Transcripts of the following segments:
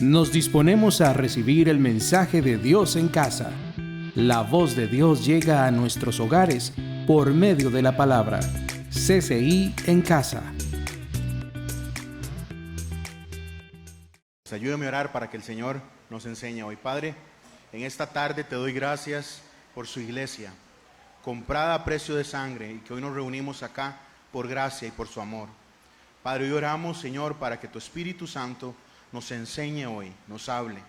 Nos disponemos a recibir el mensaje de Dios en casa. La voz de Dios llega a nuestros hogares por medio de la palabra. CCI en casa. Ayúdame a orar para que el Señor nos enseñe hoy. Padre, en esta tarde te doy gracias por su iglesia, comprada a precio de sangre, y que hoy nos reunimos acá por gracia y por su amor. Padre, hoy oramos, Señor, para que tu Espíritu Santo nos enseñe hoy, nos hable.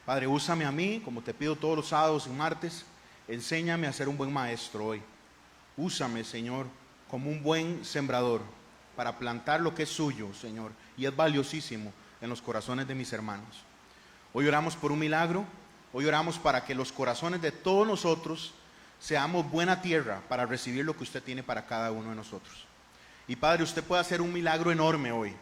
Padre, úsame a mí, como te pido todos los sábados y martes, enséñame a ser un buen maestro hoy. Úsame, Señor, como un buen sembrador para plantar lo que es suyo, Señor, y es valiosísimo en los corazones de mis hermanos. Hoy oramos por un milagro, hoy oramos para que los corazones de todos nosotros seamos buena tierra para recibir lo que usted tiene para cada uno de nosotros. Y Padre, usted puede hacer un milagro enorme hoy,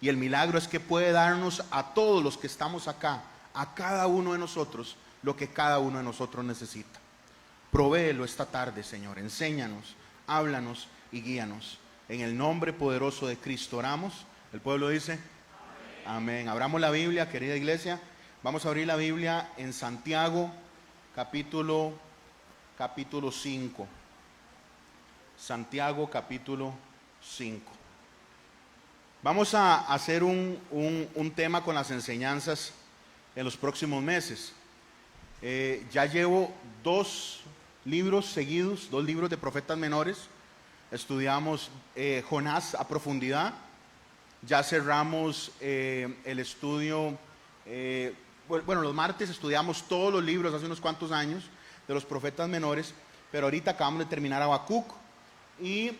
y el milagro es que puede darnos a todos los que estamos acá, a cada uno de nosotros, lo que cada uno de nosotros necesita. Provéelo esta tarde, Señor, enséñanos, háblanos y guíanos. En el nombre poderoso de Cristo oramos. El pueblo dice amén. Abramos la Biblia, querida iglesia. Vamos a abrir la Biblia en Santiago, capítulo 5. Santiago, capítulo 5. Vamos a hacer un tema con las enseñanzas en los próximos meses. Ya llevo 2 libros seguidos, 2 libros de profetas menores. Estudiamos Jonás a profundidad. Ya cerramos el estudio, los martes estudiamos todos los libros hace unos cuantos años de los profetas menores, pero ahorita acabamos de terminar Habacuc. Y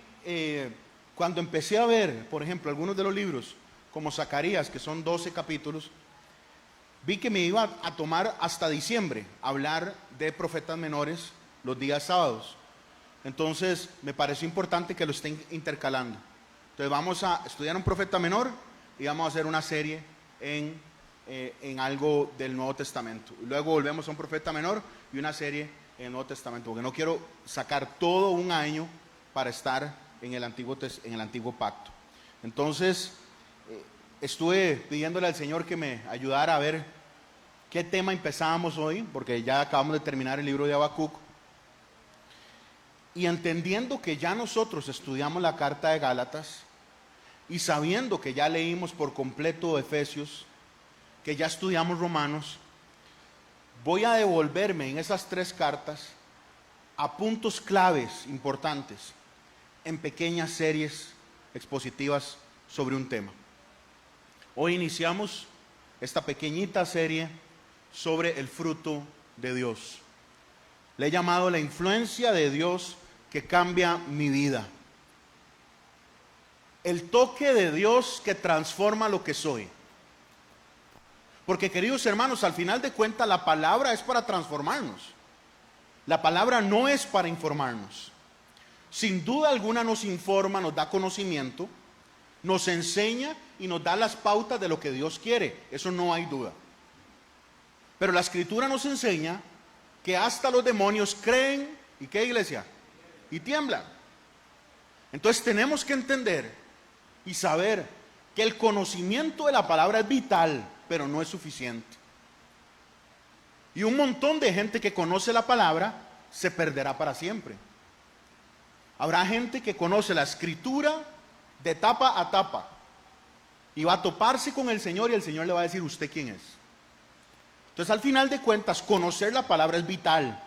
cuando empecé a ver, por ejemplo, algunos de los libros, como Zacarías, que son 12 capítulos, vi que me iba a tomar hasta diciembre hablar de profetas menores los días sábados. Entonces me pareció importante que lo estén intercalando. Entonces vamos a estudiar un profeta menor y vamos a hacer una serie en algo del Nuevo Testamento. Luego volvemos a un profeta menor y una serie en el Nuevo Testamento, porque no quiero sacar todo un año para estar en el antiguo pacto. Entonces estuve pidiéndole al Señor que me ayudara a ver qué tema empezábamos hoy, porque ya acabamos de terminar el libro de Habacuc. Y entendiendo que ya nosotros estudiamos la carta de Gálatas, y sabiendo que ya leímos por completo Efesios, que ya estudiamos Romanos, voy a devolverme en esas 3 cartas a puntos claves importantes en pequeñas series expositivas sobre un tema. Hoy iniciamos esta pequeñita serie sobre el fruto de Dios. Le he llamado la influencia de Dios que cambia mi vida. El toque de Dios que transforma lo que soy. Porque, queridos hermanos, al final de cuentas la palabra es para transformarnos. La palabra no es para informarnos. Sin duda alguna nos informa, nos da conocimiento, nos enseña y nos da las pautas de lo que Dios quiere. Eso no hay duda. Pero la Escritura nos enseña que hasta los demonios creen, ¿y qué, iglesia? Y tiemblan. Entonces tenemos que entender y saber que el conocimiento de la palabra es vital, pero no es suficiente. Y un montón de gente que conoce la palabra se perderá para siempre. Habrá gente que conoce la Escritura de tapa a tapa y va a toparse con el Señor y el Señor le va a decir: ¿usted quién es? Entonces, al final de cuentas, conocer la palabra es vital,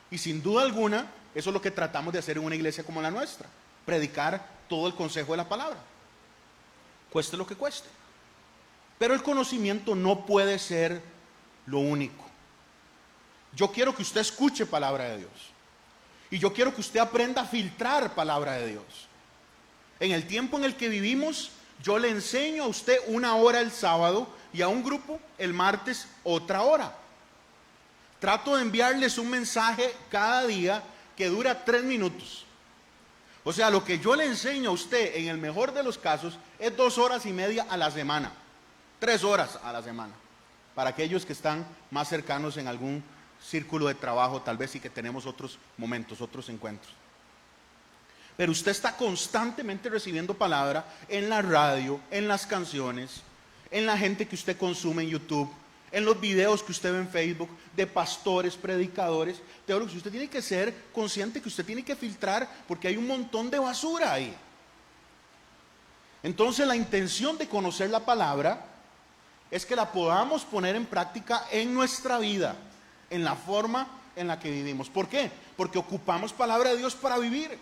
y sin duda alguna eso es lo que tratamos de hacer en una iglesia como la nuestra: predicar todo el consejo de la palabra, cueste lo que cueste. Pero el conocimiento no puede ser lo único. Yo quiero que usted escuche palabra de Dios, y yo quiero que usted aprenda a filtrar palabra de Dios. En el tiempo en el que vivimos, yo le enseño a usted 1 hora el sábado y a un grupo el martes otra hora. Trato de enviarles un mensaje cada día que dura 3 minutos. O sea, lo que yo le enseño a usted en el mejor de los casos es 2 horas y media a la semana, 3 horas a la semana, para aquellos que están más cercanos en algún círculo de trabajo, tal vez, y que tenemos otros momentos, otros encuentros. Pero usted está constantemente recibiendo palabra en la radio, en las canciones, en la gente que usted consume en YouTube, en los videos que usted ve en Facebook, de pastores, predicadores, teólogos. Usted tiene que ser consciente que usted tiene que filtrar, porque hay un montón de basura ahí. Entonces la intención de conocer la palabra es que la podamos poner en práctica en nuestra vida, en la forma en la que vivimos. ¿Por qué? Porque ocupamos palabra de Dios para vivir.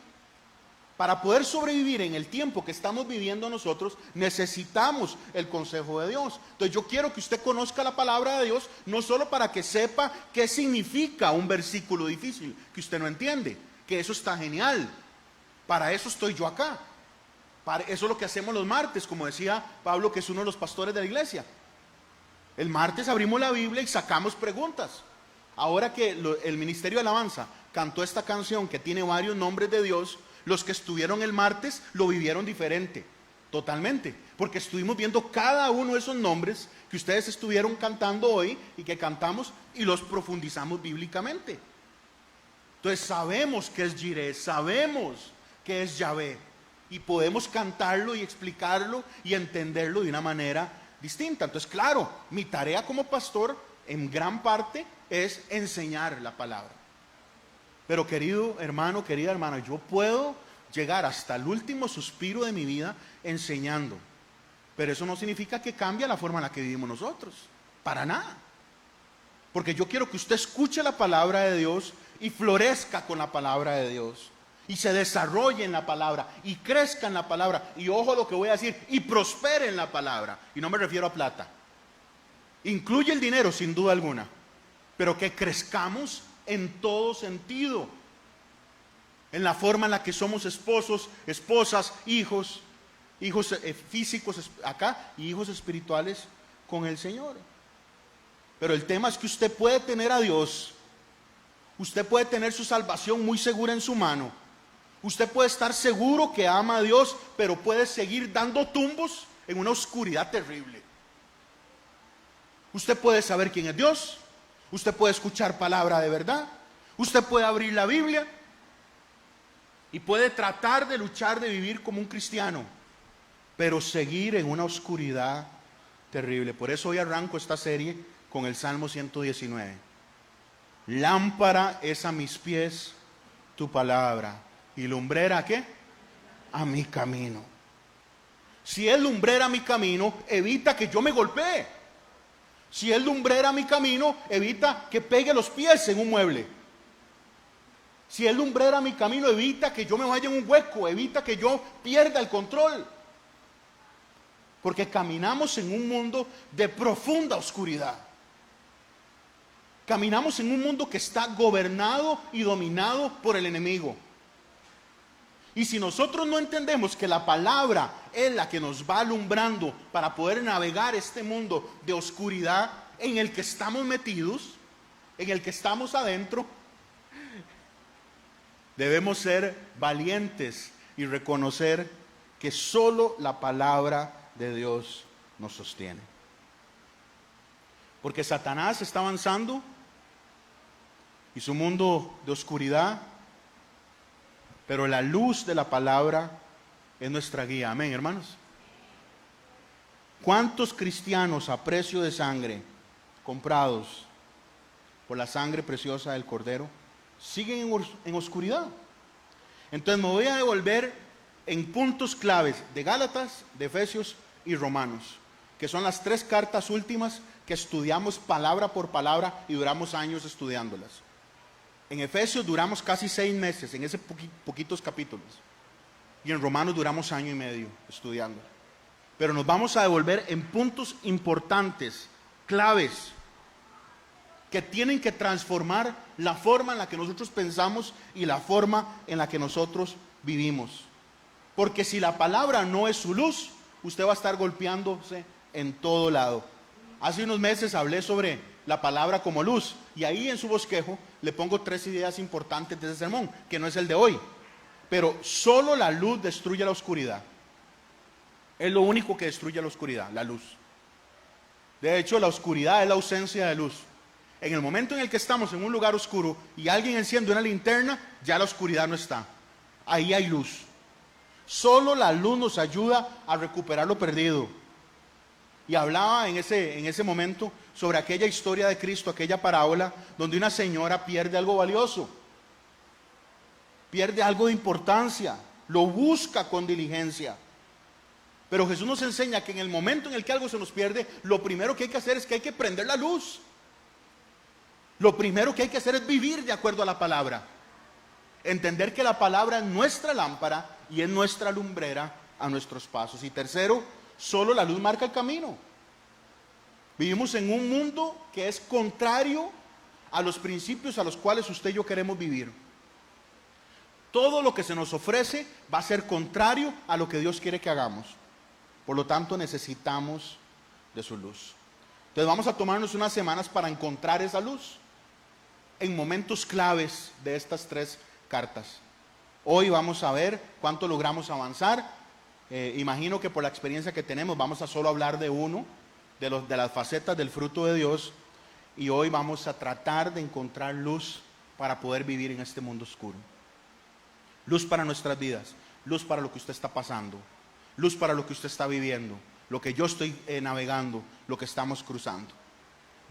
Para poder sobrevivir en el tiempo que estamos viviendo nosotros, necesitamos el consejo de Dios. Entonces yo quiero que usted conozca la palabra de Dios, no solo para que sepa qué significa un versículo difícil que usted no entiende, que eso está genial. Para eso estoy yo acá. Para eso es lo que hacemos los martes, como decía Pablo, que es uno de los pastores de la iglesia. El martes abrimos la Biblia y sacamos preguntas. Ahora que el Ministerio de Alabanza cantó esta canción que tiene varios nombres de Dios, los que estuvieron el martes lo vivieron diferente, totalmente, porque estuvimos viendo cada uno de esos nombres que ustedes estuvieron cantando hoy y que cantamos, y los profundizamos bíblicamente. Entonces sabemos que es Jireh, sabemos que es Yahvé, y podemos cantarlo y explicarlo y entenderlo de una manera distinta. Entonces, claro, mi tarea como pastor en gran parte es enseñar la palabra. Pero querido hermano, querida hermana, yo puedo llegar hasta el último suspiro de mi vida enseñando. Pero eso no significa que cambie la forma en la que vivimos nosotros. Para nada. Porque yo quiero que usted escuche la palabra de Dios y florezca con la palabra de Dios. Y se desarrolle en la palabra y crezca en la palabra. Y ojo lo que voy a decir, y prospere en la palabra. Y no me refiero a plata. Incluye el dinero sin duda alguna. Pero que crezcamos en todo sentido, en la forma en la que somos esposos, esposas, hijos físicos acá y hijos espirituales con el Señor. Pero el tema es que usted puede tener a Dios, usted puede tener su salvación muy segura en su mano, usted puede estar seguro que ama a Dios, pero puede seguir dando tumbos en una oscuridad terrible. Usted puede saber quién es Dios, usted puede escuchar palabra de verdad, usted puede abrir la Biblia y puede tratar de luchar, de vivir como un cristiano, pero seguir en una oscuridad terrible. Por eso hoy arranco esta serie con el Salmo 119. Lámpara es a mis pies tu palabra y lumbrera ¿a qué? A mi camino. Si es lumbrera a mi camino, evita que yo me golpee. Si es lumbrera mi camino, evita que pegue los pies en un mueble. Si es lumbrera mi camino, evita que yo me vaya en un hueco, evita que yo pierda el control. Porque caminamos en un mundo de profunda oscuridad. Caminamos en un mundo que está gobernado y dominado por el enemigo. Y si nosotros no entendemos que la palabra es la que nos va alumbrando para poder navegar este mundo de oscuridad en el que estamos metidos, en el que estamos adentro, debemos ser valientes y reconocer que solo la palabra de Dios nos sostiene. Porque Satanás está avanzando y su mundo de oscuridad, pero la luz de la palabra es nuestra guía. Amén, hermanos. ¿Cuántos cristianos a precio de sangre, comprados por la sangre preciosa del Cordero, siguen en oscuridad? Entonces me voy a devolver en puntos claves de Gálatas, de Efesios y Romanos, que son las 3 cartas últimas que estudiamos palabra por palabra y duramos años estudiándolas. En Efesios duramos casi 6 meses en esos poquitos capítulos. Y en Romanos duramos 1 año y medio estudiando. Pero nos vamos a devolver en puntos importantes, claves, que tienen que transformar la forma en la que nosotros pensamos y la forma en la que nosotros vivimos. Porque si la palabra no es su luz, usted va a estar golpeándose en todo lado. Hace unos meses hablé sobre la palabra como luz, y ahí en su bosquejo le pongo 3 ideas importantes de ese sermón, que no es el de hoy. Pero solo la luz destruye la oscuridad. Es lo único que destruye la oscuridad, la luz. De hecho, la oscuridad es la ausencia de luz. En el momento en el que estamos en un lugar oscuro y alguien enciende una linterna, ya la oscuridad no está. Ahí hay luz. Solo la luz nos ayuda a recuperar lo perdido. Y hablaba en ese momento sobre aquella historia de Cristo, aquella parábola, donde una señora pierde algo valioso, pierde algo de importancia, lo busca con diligencia. Pero Jesús nos enseña que en el momento en el que algo se nos pierde, lo primero que hay que hacer es que hay que prender la luz. Lo primero que hay que hacer es vivir de acuerdo a la palabra. Entender que la palabra es nuestra lámpara y es nuestra lumbrera a nuestros pasos. Y tercero, solo la luz marca el camino. Vivimos en un mundo que es contrario a los principios a los cuales usted y yo queremos vivir. Todo lo que se nos ofrece va a ser contrario a lo que Dios quiere que hagamos. Por lo tanto, necesitamos de su luz. Entonces vamos a tomarnos unas semanas para encontrar esa luz en momentos claves de estas 3 cartas. Hoy vamos a ver cuánto logramos avanzar. Imagino que por la experiencia que tenemos vamos a solo hablar de uno de las facetas del fruto de Dios, y hoy vamos a tratar de encontrar luz para poder vivir en este mundo oscuro. Luz para nuestras vidas, luz para lo que usted está pasando, luz para lo que usted está viviendo, lo que yo estoy navegando, lo que estamos cruzando.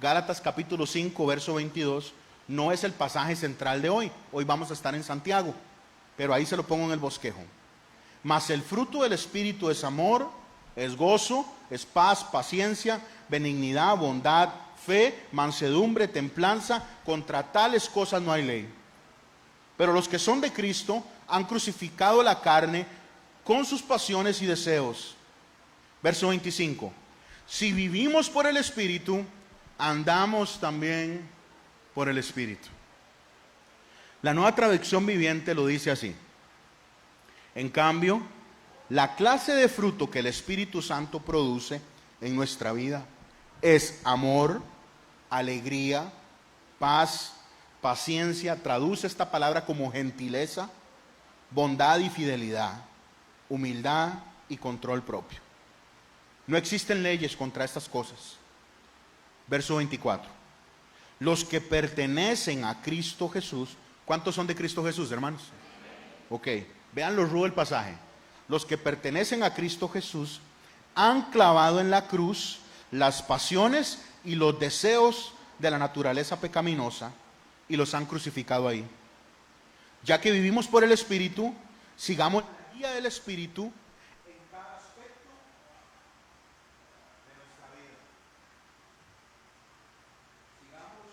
Gálatas capítulo 5, verso 22, no es el pasaje central de hoy. Hoy vamos a estar en Santiago, pero ahí se lo pongo en el bosquejo. Mas el fruto del Espíritu es amor, es gozo, es paz, paciencia, benignidad, bondad, fe, mansedumbre, templanza. Contra tales cosas no hay ley. Pero los que son de Cristo han crucificado la carne con sus pasiones y deseos. Verso 25. Si vivimos por el Espíritu, andamos también por el Espíritu. La Nueva Traducción Viviente lo dice así. En cambio, la clase de fruto que el Espíritu Santo produce en nuestra vida es amor, alegría, paz, paciencia. Traduce esta palabra como gentileza, bondad y fidelidad, humildad y control propio. No existen leyes contra estas cosas. Verso 24. Los que pertenecen a Cristo Jesús. ¿Cuántos son de Cristo Jesús, hermanos? Ok, vean lo rudo del pasaje. Los que pertenecen a Cristo Jesús han clavado en la cruz las pasiones y los deseos de la naturaleza pecaminosa y los han crucificado ahí. Ya que vivimos por el Espíritu, sigamos la guía del Espíritu en cada aspecto de nuestra vida. Sigamos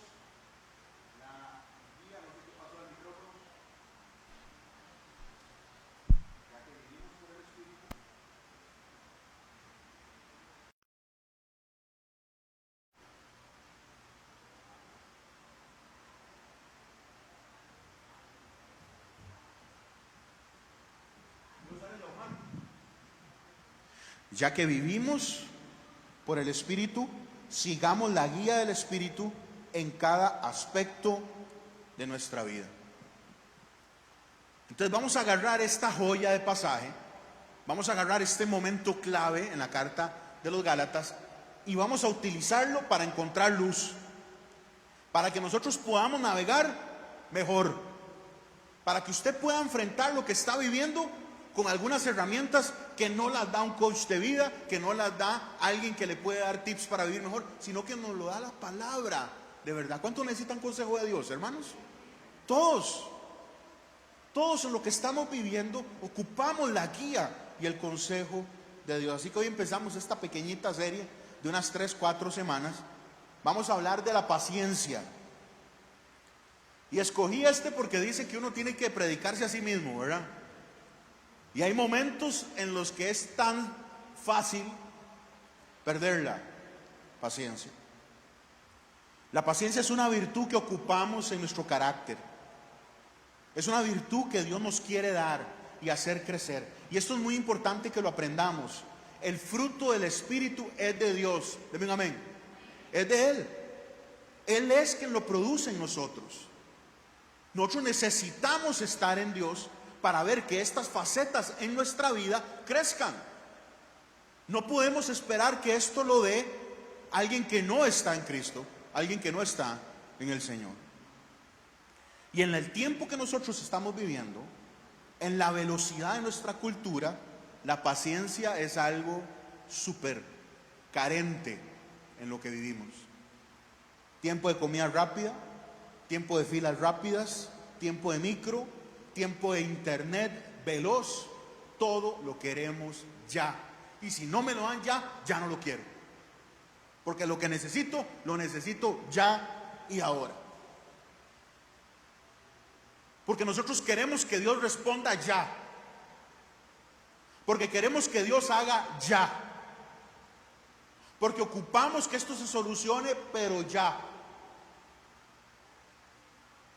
la guía, no sé qué pasó al micrófono. Ya que vivimos por el Espíritu. Ya que vivimos por el Espíritu, sigamos la guía del Espíritu en cada aspecto de nuestra vida. Entonces vamos a agarrar esta joya de pasaje, vamos a agarrar este momento clave en la carta de los Gálatas y vamos a utilizarlo para encontrar luz, para que nosotros podamos navegar mejor, para que usted pueda enfrentar lo que está viviendo con algunas herramientas que no las da un coach de vida, que no las da alguien que le puede dar tips para vivir mejor, sino que nos lo da la palabra de verdad. ¿Cuántos necesitan consejo de Dios, hermanos? Todos en lo que estamos viviendo ocupamos la guía y el consejo de Dios. Así que hoy empezamos esta pequeñita serie de unas 3-4 semanas. Vamos a hablar de la paciencia. Y escogí porque dice que uno tiene que predicarse a sí mismo, ¿verdad? Y hay momentos en los que es tan fácil perder la paciencia. La paciencia es una virtud que ocupamos en nuestro carácter. Es una virtud que Dios nos quiere dar y hacer crecer. Y esto es muy importante que lo aprendamos. El fruto del Espíritu es de Dios. Denme un amén. Es de Él. Él es quien lo produce en nosotros. Nosotros necesitamos estar en Dios para ver que estas facetas en nuestra vida crezcan. No podemos esperar que esto lo dé alguien que no está en Cristo, alguien que no está en el Señor. Y en el tiempo que nosotros estamos viviendo, en la velocidad de nuestra cultura, la paciencia es algo súper carente en lo que vivimos. Tiempo de comida rápida, tiempo de filas rápidas, tiempo de micro, tiempo de internet veloz, todo lo queremos ya. Y si no me lo dan ya, ya no lo quiero. Porque lo que necesito, lo necesito ya y ahora. Porque nosotros queremos que Dios responda ya. Porque queremos que Dios haga ya. Porque ocupamos que esto se solucione, pero ya.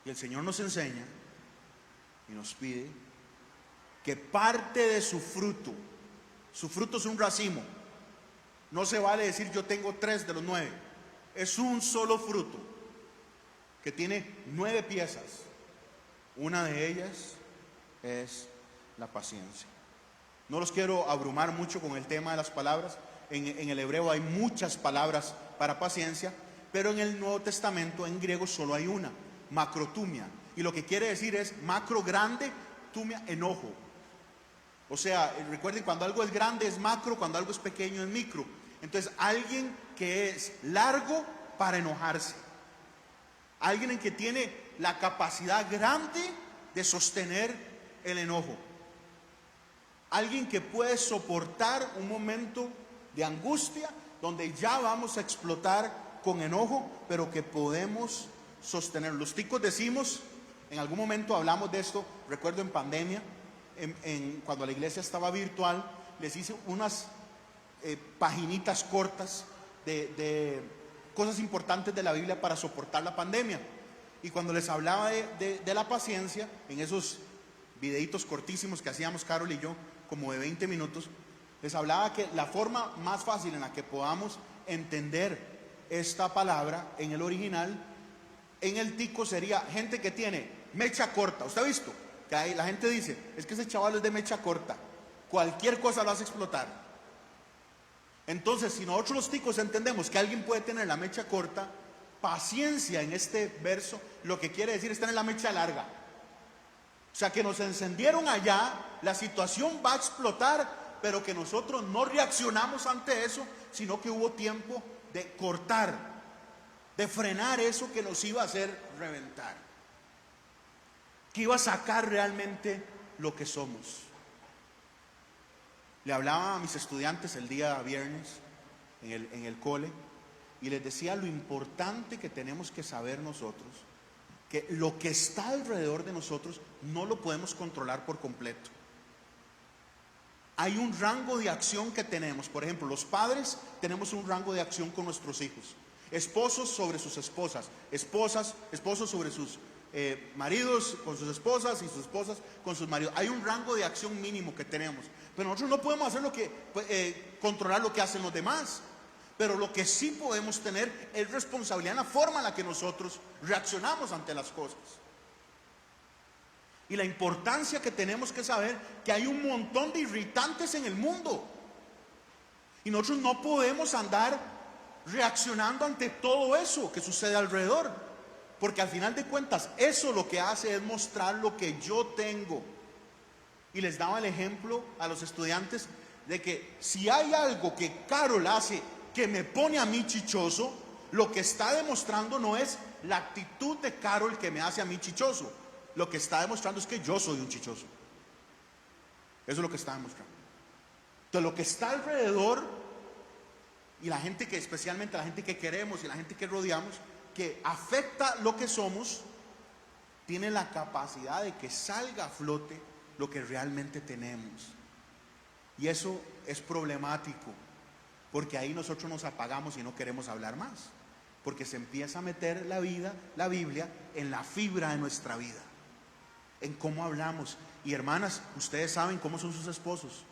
Y el Señor nos enseña y nos pide que parte de su fruto es un racimo. No se vale decir yo tengo 3 de los 9. Es un solo fruto que tiene 9 piezas. Una de ellas es la paciencia. No los quiero abrumar mucho con el tema de las palabras. En el hebreo hay muchas palabras para paciencia, pero en el Nuevo Testamento en griego solo hay una, macrotumia. Y lo que quiere decir es macro grande, tumia enojo. O sea, recuerden, cuando algo es grande es macro, cuando algo es pequeño es micro. Entonces, alguien que es largo para enojarse. Alguien en que tiene la capacidad grande de sostener el enojo. Alguien que puede soportar un momento de angustia donde ya vamos a explotar con enojo, pero que podemos sostener. Los ticos decimos, en algún momento hablamos de esto, recuerdo en pandemia, cuando la iglesia estaba virtual, les hice unas paginitas cortas de cosas importantes de la Biblia para soportar la pandemia. Y cuando les hablaba de la paciencia, en esos videitos cortísimos que hacíamos Carol y yo, como de 20 minutos, les hablaba que la forma más fácil en la que podamos entender esta palabra en el original, en el tico, sería gente que tiene mecha corta. ¿Usted ha visto? Que ahí la gente dice, es que ese chaval es de mecha corta, cualquier cosa lo hace explotar. Entonces, si nosotros los ticos entendemos que alguien puede tener la mecha corta, paciencia en este verso lo que quiere decir es tener la mecha larga. O sea, que nos encendieron allá, la situación va a explotar, pero que nosotros no reaccionamos ante eso, sino que hubo tiempo de cortar, de frenar eso que nos iba a hacer reventar, que iba a sacar realmente lo que somos. Le hablaba a mis estudiantes el día viernes en el cole y les decía lo importante que tenemos que saber nosotros, que lo que está alrededor de nosotros no lo podemos controlar por completo. Hay un rango de acción que tenemos. Por ejemplo, los padres tenemos un rango de acción con nuestros hijos. Esposos sobre sus esposas, esposos sobre sus maridos con sus esposas y sus esposas con sus maridos. Hay un rango de acción mínimo que tenemos, pero nosotros no podemos hacer controlar lo que hacen los demás. Pero lo que sí podemos tener es responsabilidad en la forma en la que nosotros reaccionamos ante las cosas. Y la importancia que tenemos que saber que hay un montón de irritantes en el mundo. Y nosotros no podemos andar reaccionando ante todo eso que sucede alrededor. Porque al final de cuentas, eso lo que hace es mostrar lo que yo tengo. Y les daba el ejemplo a los estudiantes de que si hay algo que Carol hace que me pone a mí chichoso, lo que está demostrando no es la actitud de Carol que me hace a mí chichoso. Lo que está demostrando es que yo soy un chichoso. Eso es lo que está demostrando. Entonces, lo que está alrededor y la gente que, especialmente la gente que queremos y la gente que rodeamos, que afecta lo que somos, tiene la capacidad de que salga a flote lo que realmente tenemos. Y eso es problemático, porque ahí nosotros nos apagamos y no queremos hablar más, porque se empieza a meter la Biblia, en la fibra de nuestra vida, en cómo hablamos. Y hermanas, ustedes saben cómo son sus esposos,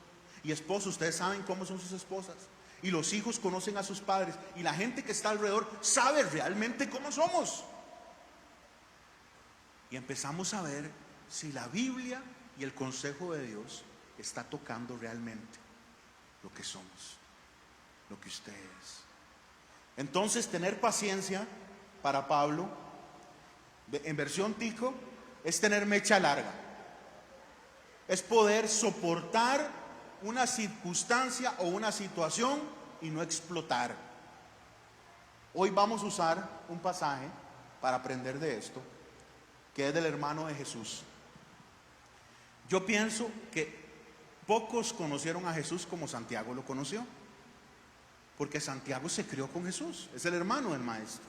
y esposos, ustedes saben cómo son sus esposas, y los hijos conocen a sus padres, y la gente que está alrededor sabe realmente cómo somos. Y empezamos a ver si la Biblia y el consejo de Dios está tocando realmente lo que somos, lo que usted es. Entonces, tener paciencia para Pablo, en versión tico, es tener mecha larga. Es poder soportar una circunstancia o una situación y no explotar. Hoy vamos a usar un pasaje para aprender de esto, que es del hermano de Jesús. Yo pienso que pocos conocieron a Jesús como Santiago lo conoció, porque Santiago se crió con Jesús, es el hermano del maestro.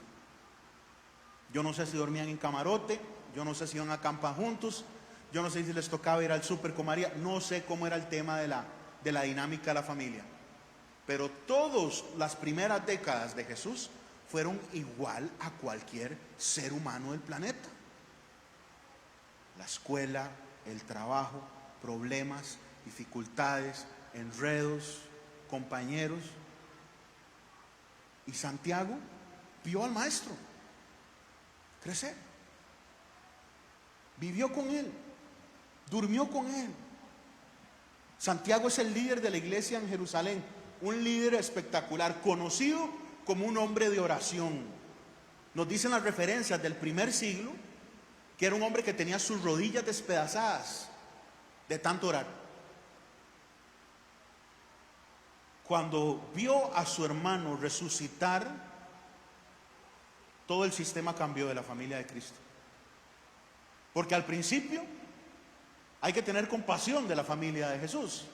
Yo no sé si dormían en camarote, yo no sé si iban a acampar juntos, yo no sé si les tocaba ir al súper con María, no sé cómo era el tema de la dinámica de la familia. Pero todas las primeras décadas de Jesús fueron igual a cualquier ser humano del planeta. La escuela, el trabajo, problemas, dificultades, enredos, compañeros. Y Santiago vio al maestro crecer, vivió con él, durmió con él. Santiago es el líder de la iglesia en Jerusalén, un líder espectacular, conocido como un hombre de oración. Nos dicen las referencias del primer siglo que era un hombre que tenía sus rodillas despedazadas de tanto orar. Cuando vio a su hermano resucitar, todo el sistema cambió de la familia de Cristo. Porque al principio hay que tener compasión de la familia de Jesús.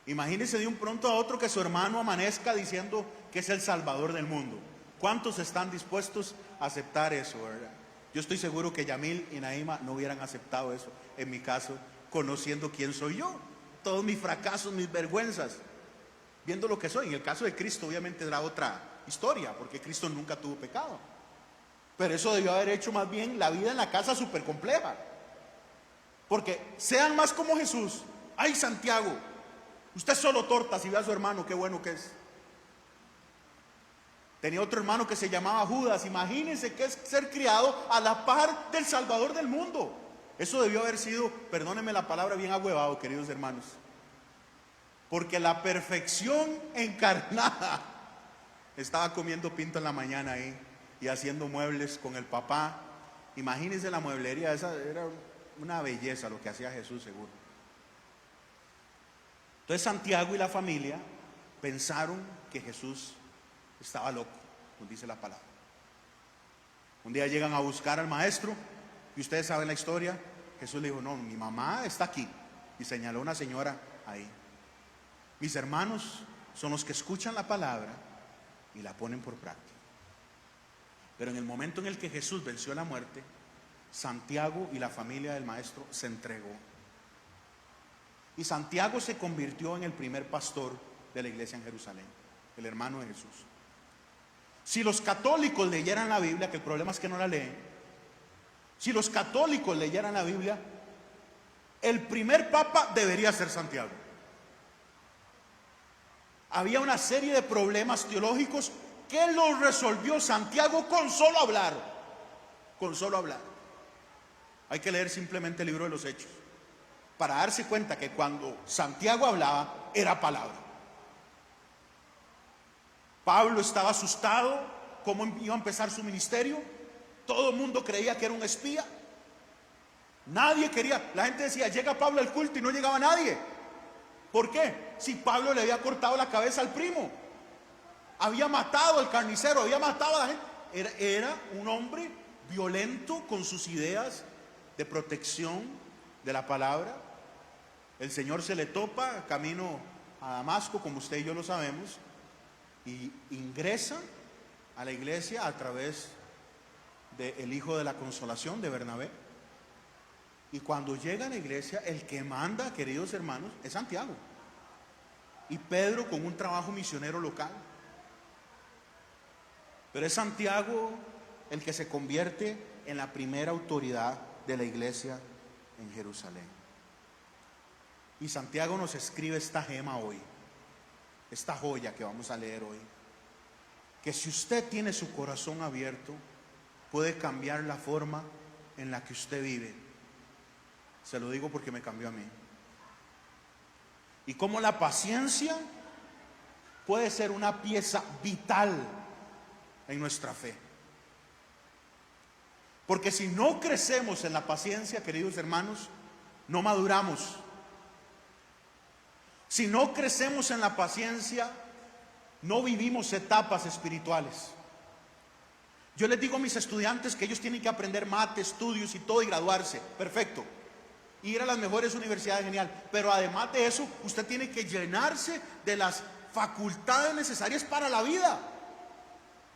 Imagínese de un pronto a otro que su hermano amanezca diciendo que es el Salvador del mundo. ¿Cuántos están dispuestos a aceptar eso, verdad? Yo estoy seguro que Yamil y Naima no hubieran aceptado eso, en mi caso, conociendo quién soy yo, todos mis fracasos, mis vergüenzas, viendo lo que soy. En el caso de Cristo obviamente era otra historia, porque Cristo nunca tuvo pecado. Pero eso debió haber hecho más bien la vida en la casa súper compleja. Porque sean más como Jesús. Ay, Santiago, usted es solo tortas y ve a su hermano, qué bueno que es. Tenía otro hermano que se llamaba Judas. Imagínense que es ser criado a la par del Salvador del mundo. Eso debió haber sido, perdónenme la palabra, bien agüevado, queridos hermanos. Porque la perfección encarnada estaba comiendo pinto en la mañana ahí y haciendo muebles con el papá. Imagínense la mueblería, esa era una belleza lo que hacía Jesús, seguro. Entonces Santiago y la familia pensaron que Jesús estaba loco, nos dice la palabra. Un día llegan a buscar al maestro y ustedes saben la historia. Jesús le dijo: no, mi mamá está aquí, y señaló a una señora ahí. Mis hermanos son los que escuchan la palabra y la ponen por práctica. Pero en el momento en el que Jesús venció la muerte, Santiago y la familia del maestro se entregó. Y Santiago se convirtió en el primer pastor de la iglesia en Jerusalén, el hermano de Jesús. Si los católicos leyeran la Biblia, que el problema es que no la leen, si los católicos leyeran la Biblia, el primer papa debería ser Santiago. Había una serie de problemas teológicos que los resolvió Santiago con solo hablar. Con solo hablar. Hay que leer simplemente el libro de los Hechos para darse cuenta que cuando Santiago hablaba era palabra. Pablo estaba asustado, ¿cómo iba a empezar su ministerio? Todo el mundo creía que era un espía. Nadie quería, la gente decía: llega Pablo al culto, y no llegaba nadie. ¿Por qué? Si Pablo le había cortado la cabeza al primo, había matado al carnicero, había matado a la gente. Era un hombre violento con sus ideas de protección de la palabra. El Señor se le topa camino a Damasco, como usted y yo lo sabemos, y ingresa a la iglesia a través del hijo de la consolación, de Bernabé. Y cuando llega a la iglesia, el que manda, queridos hermanos, es Santiago. Y Pedro con un trabajo misionero local. Pero es Santiago el que se convierte en la primera autoridad de la iglesia en Jerusalén. Y Santiago nos escribe esta gema hoy, esta joya que vamos a leer hoy, que si usted tiene su corazón abierto, puede cambiar la forma en la que usted vive. Se lo digo porque me cambió a mí. Y cómo la paciencia puede ser una pieza vital en nuestra fe. Porque si no crecemos en la paciencia, queridos hermanos, no maduramos. Si no crecemos en la paciencia, no vivimos etapas espirituales. Yo les digo a mis estudiantes que ellos tienen que aprender mate, estudios y todo y graduarse. Perfecto. Ir a las mejores universidades, genial. Pero además de eso, usted tiene que llenarse de las facultades necesarias para la vida,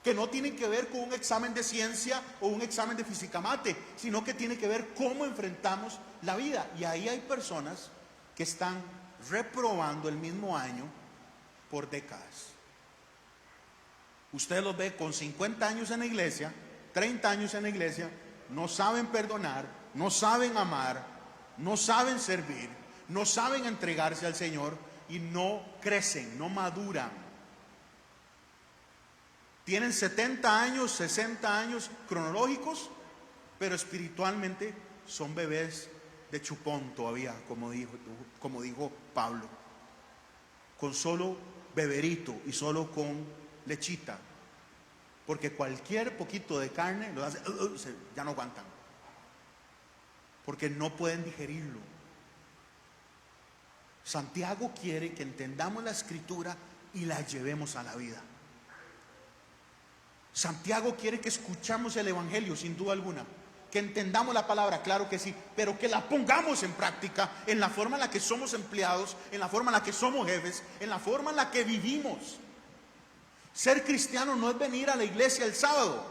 que no tienen que ver con un examen de ciencia o un examen de física mate, sino que tiene que ver cómo enfrentamos la vida. Y ahí hay personas que están reprobando el mismo año por décadas. Usted los ve con 50 años en la iglesia, 30 años en la iglesia, no saben perdonar, no saben amar, no saben servir, no saben entregarse al Señor y no crecen, no maduran. Tienen 70 años, 60 años cronológicos, pero espiritualmente son bebés de chupón todavía, como dijo Pablo, con solo beberito y solo con lechita, porque cualquier poquito de carne lo hace, ya no aguantan, porque no pueden digerirlo. Santiago quiere que entendamos la escritura y la llevemos a la vida. Santiago quiere que escuchamos el evangelio, sin duda alguna, que entendamos la palabra, claro que sí, pero que la pongamos en práctica en la forma en la que somos empleados, en la forma en la que somos jefes, en la forma en la que vivimos. Ser cristiano no es venir a la iglesia el sábado.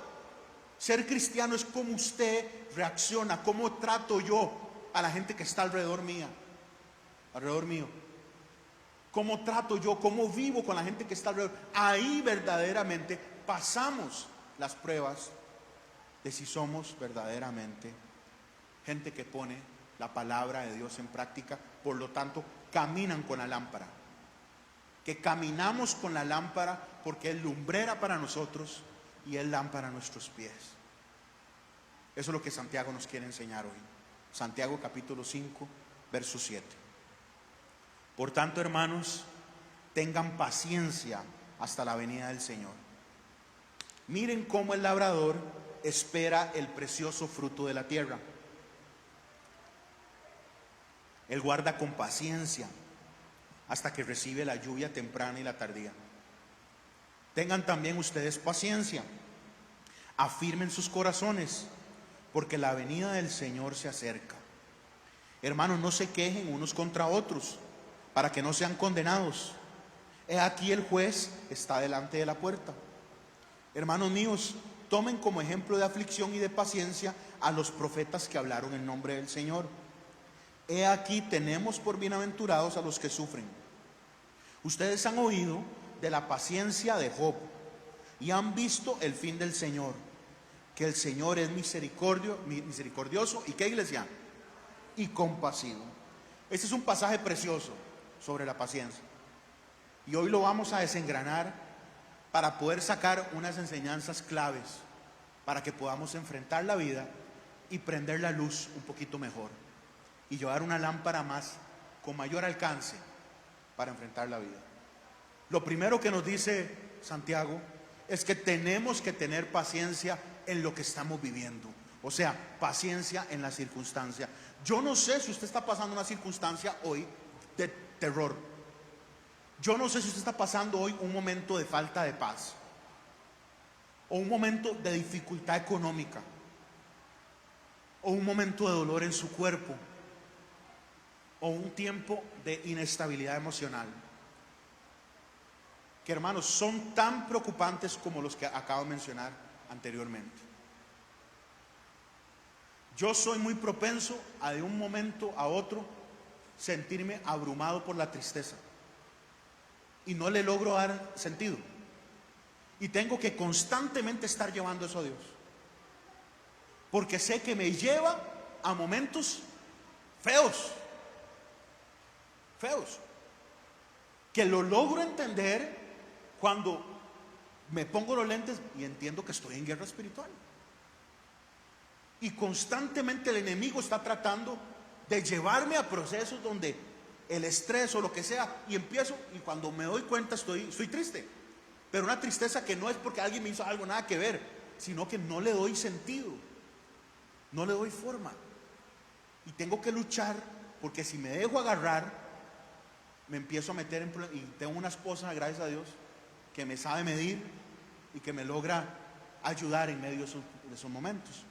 Ser cristiano es cómo usted reacciona, cómo trato yo a la gente que está alrededor mío. Cómo trato yo, cómo vivo con la gente que está alrededor. Ahí verdaderamente pasamos las pruebas de si somos verdaderamente gente que pone la palabra de Dios en práctica. Por lo tanto, caminan con la lámpara. Que caminamos con la lámpara porque es lumbrera para nosotros y es lámpara a nuestros pies. Eso es lo que Santiago nos quiere enseñar hoy. Santiago capítulo 5, verso 7. Por tanto, hermanos, tengan paciencia hasta la venida del Señor. Miren cómo el labrador espera el precioso fruto de la tierra. Él guarda con paciencia hasta que recibe la lluvia temprana y la tardía. Tengan también ustedes paciencia, afirmen sus corazones, porque la venida del Señor se acerca. Hermanos, no se quejen unos contra otros, para que no sean condenados. He aquí el juez está delante de la puerta. Hermanos míos, tomen como ejemplo de aflicción y de paciencia a los profetas que hablaron en nombre del Señor. He aquí tenemos por bienaventurados a los que sufren. Ustedes han oído de la paciencia de Job y han visto el fin del Señor, que el Señor es misericordioso y ¿qué, iglesia? Y compasivo. Este es un pasaje precioso sobre la paciencia y hoy lo vamos a desengranar para poder sacar unas enseñanzas claves para que podamos enfrentar la vida y prender la luz un poquito mejor y llevar una lámpara más con mayor alcance para enfrentar la vida. Lo primero que nos dice Santiago es que tenemos que tener paciencia en lo que estamos viviendo. O sea, paciencia en la circunstancia. Yo no sé si usted está pasando una circunstancia hoy de terror. Yo no sé si usted está pasando hoy un momento de falta de paz o un momento de dificultad económica o un momento de dolor en su cuerpo o un tiempo de inestabilidad emocional, que hermanos son tan preocupantes como los que acabo de mencionar anteriormente. Yo soy muy propenso a de un momento a otro sentirme abrumado por la tristeza y no le logro dar sentido y tengo que constantemente estar llevando eso a Dios, porque sé que me lleva a momentos feos, que lo logro entender cuando me pongo los lentes y entiendo que estoy en guerra espiritual. Y constantemente el enemigo está tratando de llevarme a procesos donde el estrés o lo que sea, y empiezo, y cuando me doy cuenta estoy triste. Pero una tristeza que no es porque alguien me hizo algo, nada que ver, sino que no le doy sentido, no le doy forma. Y tengo que luchar, porque si me dejo agarrar, me empiezo a meter en problemas. Y tengo una esposa, gracias a Dios, que me sabe medir y que me logra ayudar en medio de esos momentos.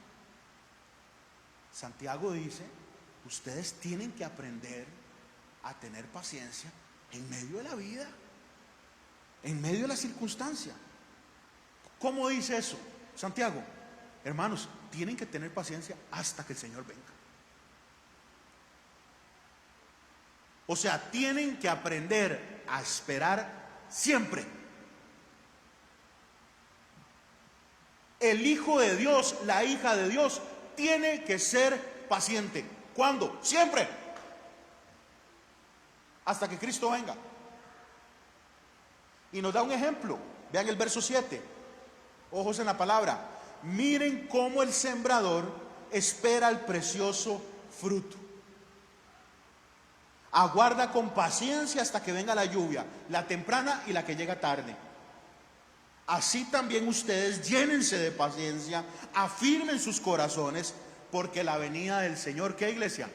Santiago dice, ustedes tienen que aprender a tener paciencia en medio de la vida, en medio de la circunstancia. ¿Cómo dice eso Santiago? Hermanos, tienen que tener paciencia hasta que el Señor venga. O sea, tienen que aprender a esperar siempre. El hijo de Dios, la hija de Dios, tiene que ser paciente. ¿Cuándo? Siempre. Hasta que Cristo venga. Y nos da un ejemplo. Vean el verso 7. Ojos en la palabra. Miren cómo el sembrador espera el precioso fruto. Aguarda con paciencia hasta que venga la lluvia, la temprana y la que llega tarde. Así también ustedes llénense de paciencia, afirmen sus corazones, porque la venida del Señor, ¿qué iglesia?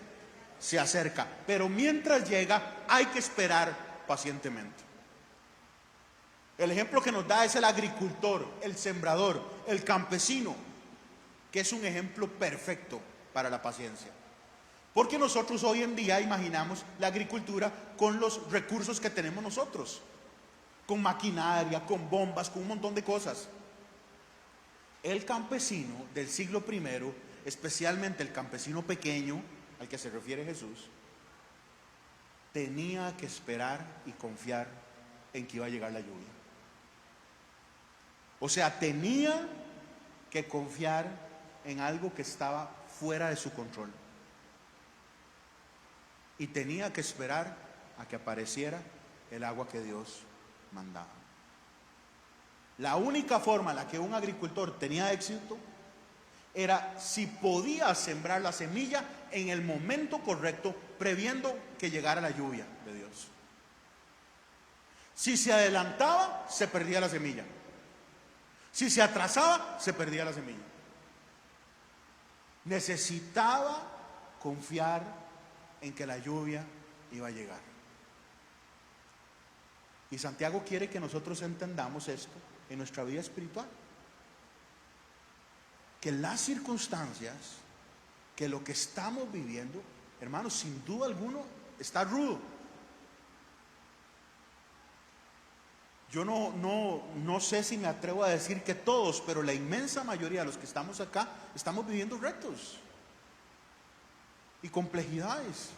Se acerca. Pero mientras llega, hay que esperar pacientemente. El ejemplo que nos da es el agricultor, el sembrador, el campesino, que es un ejemplo perfecto para la paciencia. Porque nosotros hoy en día imaginamos la agricultura con los recursos que tenemos nosotros, con maquinaria, con bombas, con un montón de cosas. El campesino del siglo I, especialmente el campesino pequeño al que se refiere Jesús, tenía que esperar y confiar en que iba a llegar la lluvia. O sea, tenía que confiar en algo que estaba fuera de su control. Y tenía que esperar a que apareciera el agua que Dios mandaba. La única forma en la que un agricultor tenía éxito era si podía sembrar la semilla en el momento correcto, previendo que llegara la lluvia de Dios. Si se adelantaba, se perdía la semilla. Si se atrasaba, se perdía la semilla. Necesitaba confiar en que la lluvia iba a llegar. Y Santiago quiere que nosotros entendamos esto en nuestra vida espiritual. Que las circunstancias, que lo que estamos viviendo, hermanos, sin duda alguna, está rudo. Yo no sé si me atrevo a decir que todos, pero la inmensa mayoría de los que estamos acá, estamos viviendo retos y complejidades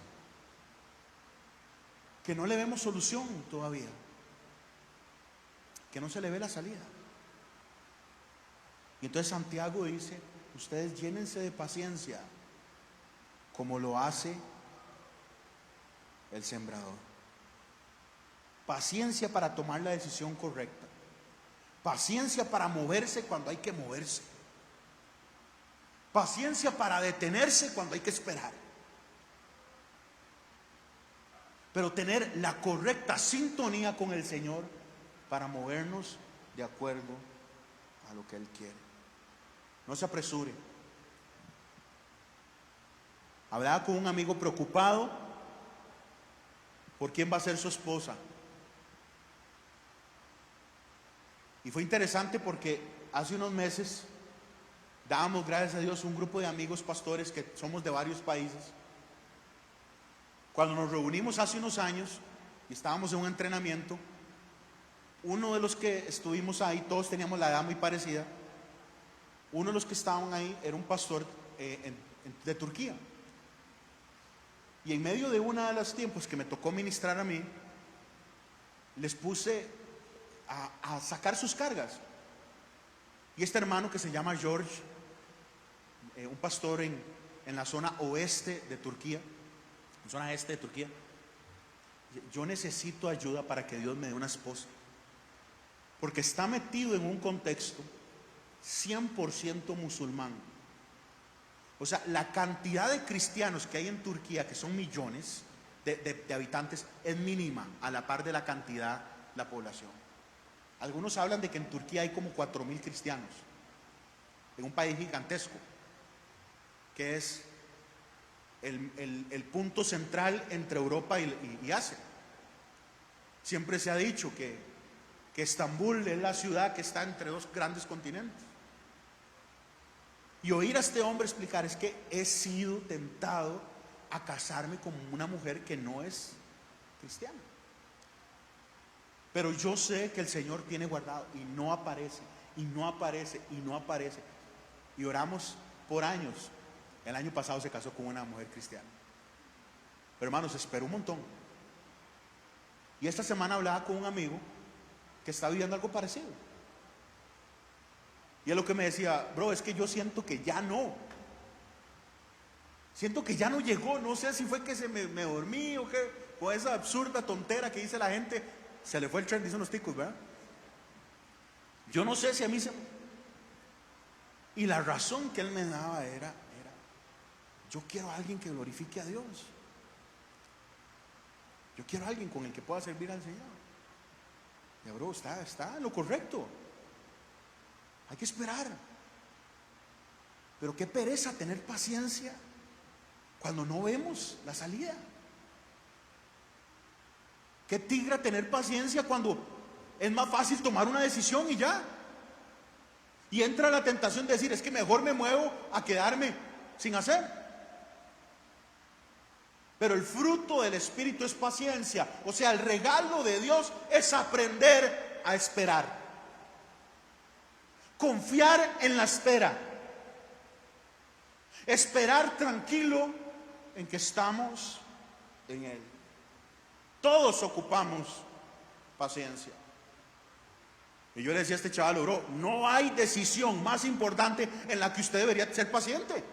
que no le vemos solución todavía, que no se le ve la salida. Y entonces Santiago dice, ustedes llénense de paciencia como lo hace el sembrador. Paciencia para tomar la decisión correcta. Paciencia para moverse cuando hay que moverse. Paciencia para detenerse cuando hay que esperar. Pero tener la correcta sintonía con el Señor para movernos de acuerdo a lo que Él quiere. No se apresure. Hablaba con un amigo preocupado por quién va a ser su esposa. Y fue interesante porque hace unos meses dábamos, gracias a Dios, un grupo de amigos pastores que somos de varios países. Cuando nos reunimos hace unos años y estábamos en un entrenamiento, uno de los que estuvimos ahí, todos teníamos la edad muy parecida, uno de los que estaban ahí era un pastor de Turquía. Y en medio de uno de los tiempos que me tocó ministrar a mí, les puse a sacar sus cargas. Y este hermano que se llama George, un pastor en la zona oeste de Turquía, en zona este de Turquía, yo necesito ayuda para que Dios me dé una esposa, porque está metido en un contexto 100% musulmán. O sea, la cantidad de cristianos que hay en Turquía, que son millones de habitantes, es mínima a la par de la cantidad de la población. Algunos hablan de que en Turquía hay como 4.000 cristianos, en un país gigantesco, que es el punto central entre Europa y Asia. Siempre se ha dicho que que Estambul es la ciudad que está entre dos grandes continentes. Y oír a este hombre explicar: es que he sido tentado a casarme con una mujer que no es cristiana, pero yo sé que el Señor tiene guardado, y no aparece, y no aparece, y no aparece. Y oramos por años. El año pasado se casó con una mujer cristiana. Pero hermanos, esperó un montón. Y esta semana hablaba con un amigo que está viviendo algo parecido. Y es lo que me decía: bro, es que yo siento que ya no. Siento que ya no llegó. No sé si fue que me dormí o qué. Con esa absurda tontera que dice la gente. Se le fue el tren, dicen los ticos, ¿verdad? Yo no sé si a mí se... Y la razón que él me daba era: yo quiero a alguien que glorifique a Dios. Yo quiero a alguien con el que pueda servir al Señor. Y bro, está en lo correcto. Hay que esperar. Pero qué pereza tener paciencia cuando no vemos la salida. Qué tigra tener paciencia cuando es más fácil tomar una decisión y ya. Y entra la tentación de decir: es que mejor me muevo a quedarme sin hacer. Pero el fruto del Espíritu es paciencia. O sea, el regalo de Dios es aprender a esperar. Confiar en la espera. Esperar tranquilo en que estamos en Él. Todos ocupamos paciencia. Y yo le decía a este chaval: bro, no hay decisión más importante en la que usted debería ser paciente.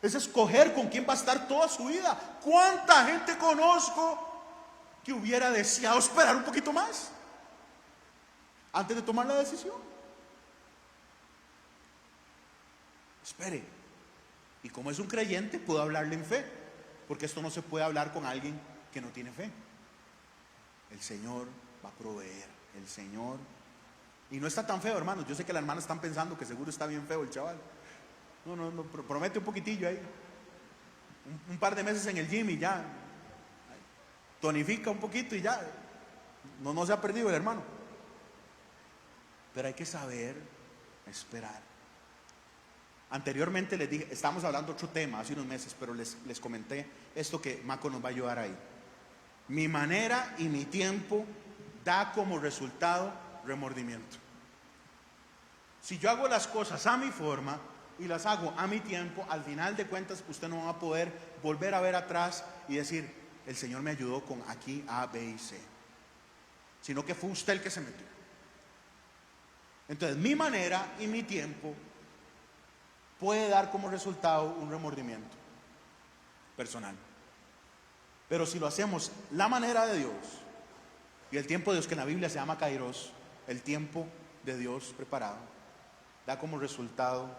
Es escoger con quién va a estar toda su vida. ¿Cuánta gente conozco que hubiera deseado esperar un poquito más antes de tomar la decisión? Espere. Y como es un creyente, puedo hablarle en fe, porque esto no se puede hablar con alguien que no tiene fe. El Señor va a proveer. El Señor... Y no está tan feo, hermanos. Yo sé que las hermanas están pensando que seguro está bien feo el chaval. No, promete un poquitillo ahí. Un par de meses en el gym y ya. Tonifica un poquito y ya. No se ha perdido el hermano. Pero hay que saber esperar. Anteriormente les dije, estábamos hablando de otro tema hace unos meses, pero les comenté esto que Maco nos va a ayudar ahí. Mi manera y mi tiempo da como resultado remordimiento. Si yo hago las cosas a mi forma y las hago a mi tiempo, al final de cuentas usted no va a poder volver a ver atrás y decir: el Señor me ayudó con aquí A, B y C, sino que fue usted el que se metió. Entonces mi manera y mi tiempo puede dar como resultado un remordimiento personal. Pero si lo hacemos la manera de Dios, y el tiempo de Dios, que en la Biblia se llama Kairos, el tiempo de Dios preparado, da como resultado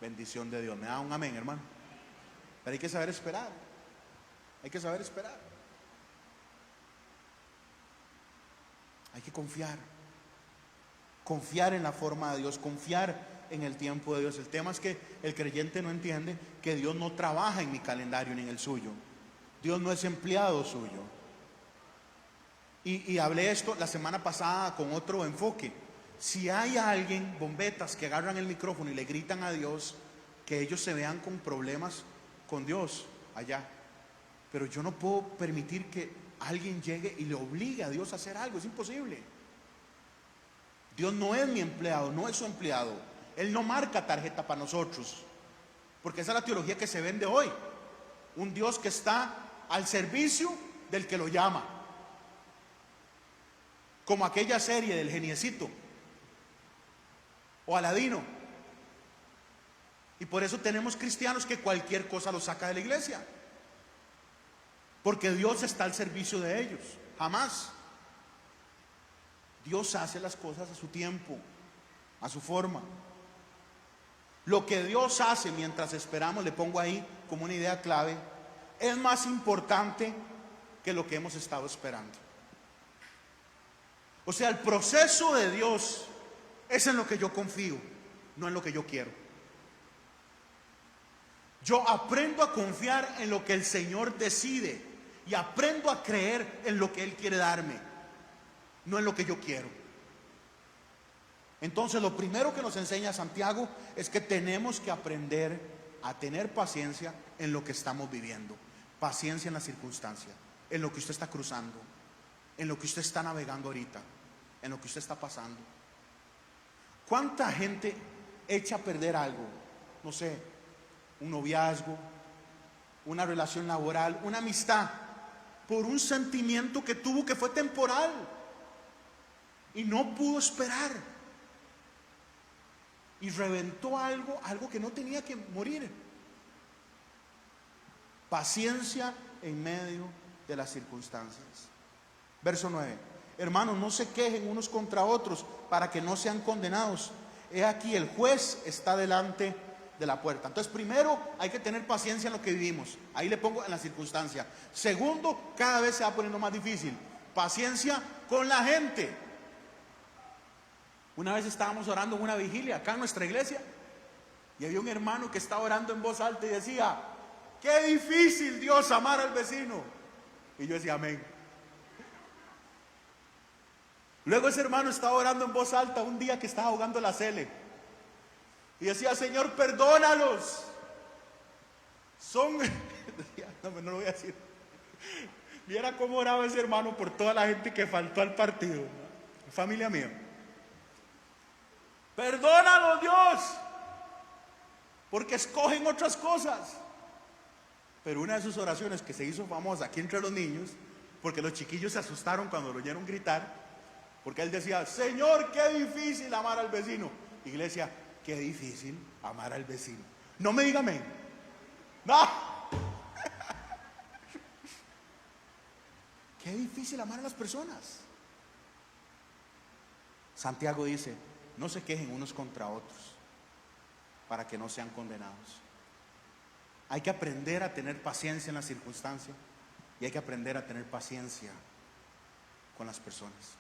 bendición de Dios. ¿Me da un amén, hermano? Pero hay que saber esperar. Hay que saber esperar. Hay que confiar. Confiar en la forma de Dios, confiar en el tiempo de Dios. El tema es que el creyente no entiende que Dios no trabaja en mi calendario ni en el suyo. Dios no es empleado suyo. Y hablé esto la semana pasada con otro enfoque. Si hay alguien, bombetas, que agarran el micrófono y le gritan a Dios, que ellos se vean con problemas con Dios allá. Pero yo no puedo permitir que alguien llegue y le obligue a Dios a hacer algo. Es imposible. Dios no es mi empleado, no es su empleado. Él no marca tarjeta para nosotros, porque esa es la teología que se vende hoy. Un Dios que está al servicio del que lo llama, como aquella serie del Geniecito o Aladino. Y por eso tenemos cristianos que cualquier cosa los saca de la iglesia, porque Dios está al servicio de ellos. Jamás. Dios hace las cosas a su tiempo, a su forma. Lo que Dios hace mientras esperamos, le pongo ahí como una idea clave, es más importante que lo que hemos estado esperando. O sea, el proceso de Dios es en lo que yo confío, no en lo que yo quiero. Yo aprendo a confiar en lo que el Señor decide y aprendo a creer en lo que Él quiere darme, no en lo que yo quiero. Entonces lo primero que nos enseña Santiago es que tenemos que aprender a tener paciencia en lo que estamos viviendo. Paciencia en la circunstancia, en lo que usted está cruzando, en lo que usted está navegando ahorita, en lo que usted está pasando. ¿Cuánta gente echa a perder algo? No sé, un noviazgo, una relación laboral, una amistad, por un sentimiento que tuvo que fue temporal y no pudo esperar y reventó algo que no tenía que morir. Paciencia en medio de las circunstancias. Verso 9: hermanos, no se quejen unos contra otros para que no sean condenados. He aquí, el juez está delante de la puerta. Entonces, primero hay que tener paciencia en lo que vivimos. Ahí le pongo en la circunstancia. Segundo, cada vez se va poniendo más difícil. Paciencia con la gente. Una vez estábamos orando en una vigilia acá en nuestra iglesia y había un hermano que estaba orando en voz alta y decía: qué difícil, Dios, amar al vecino. Y yo decía: amén. Luego ese hermano estaba orando en voz alta un día que estaba ahogando la Cele y decía: Señor, perdónalos. No lo voy a decir. Viera cómo oraba ese hermano por toda la gente que faltó al partido. Familia mía. Perdónalos, Dios, porque escogen otras cosas. Pero una de sus oraciones que se hizo famosa aquí entre los niños, porque los chiquillos se asustaron cuando lo oyeron gritar, porque él decía: Señor, qué difícil amar al vecino. Iglesia, qué difícil amar al vecino. No me diga amén. No. Qué difícil amar a las personas. Santiago dice: no se quejen unos contra otros para que no sean condenados. Hay que aprender a tener paciencia en las circunstancias y hay que aprender a tener paciencia con las personas.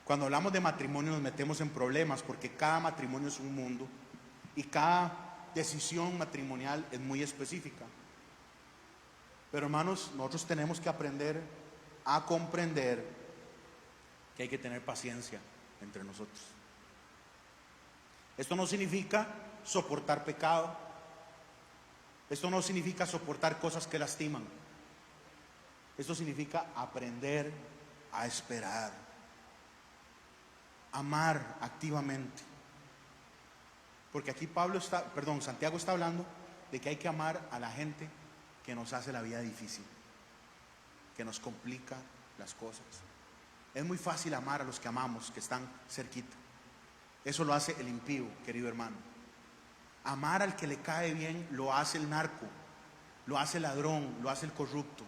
Cuando hablamos de matrimonio nos metemos en problemas porque cada matrimonio es un mundo y cada decisión matrimonial es muy específica. Pero hermanos, nosotros tenemos que aprender a comprender que hay que tener paciencia entre nosotros. Esto no significa soportar pecado. Esto no significa soportar cosas que lastiman. Esto significa aprender a esperar, amar activamente. Porque aquí Santiago está hablando de que hay que amar a la gente que nos hace la vida difícil, que nos complica las cosas. Es muy fácil amar a los que amamos, que están cerquita. Eso lo hace el impío, querido hermano. Amar al que le cae bien lo hace el narco, lo hace el ladrón, lo hace el corrupto.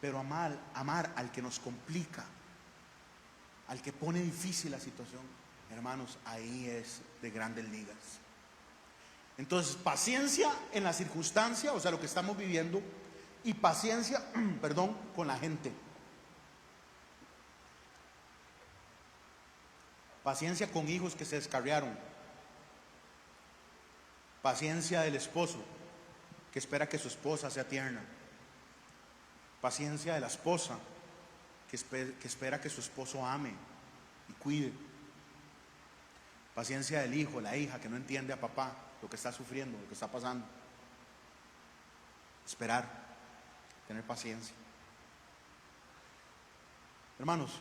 Pero amar al que nos complica, al que pone difícil la situación, hermanos, ahí es de grandes ligas. Entonces, paciencia en la circunstancia, o sea, lo que estamos viviendo, y paciencia, con la gente. Paciencia con hijos que se descarriaron. Paciencia del esposo que espera que su esposa sea tierna. Paciencia de la esposa que espera que su esposo ame y cuide. Paciencia del hijo, la hija que no entiende a papá lo que está sufriendo, lo que está pasando. Esperar, tener paciencia. Hermanos,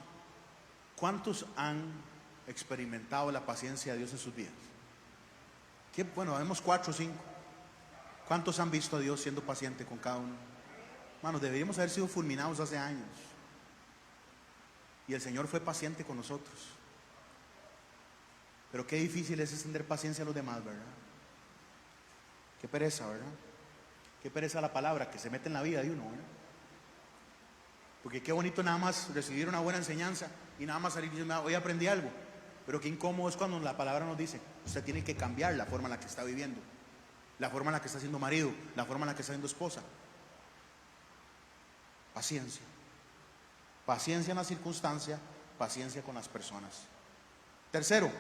¿cuántos han experimentado la paciencia de Dios en sus vidas? Bueno, vemos 4 o 5. ¿Cuántos han visto a Dios siendo paciente con cada uno? Hermanos, deberíamos haber sido fulminados hace años. Y el Señor fue paciente con nosotros. Pero qué difícil es extender paciencia a los demás, ¿verdad? Qué pereza, ¿verdad? Qué pereza la palabra que se mete en la vida de uno, ¿verdad? Porque qué bonito nada más recibir una buena enseñanza y nada más salir diciendo: hoy aprendí algo. Pero qué incómodo es cuando la palabra nos dice: usted tiene que cambiar la forma en la que está viviendo, la forma en la que está siendo marido, la forma en la que está siendo esposa. Paciencia. Paciencia en la circunstancia, paciencia con las personas. Tercero,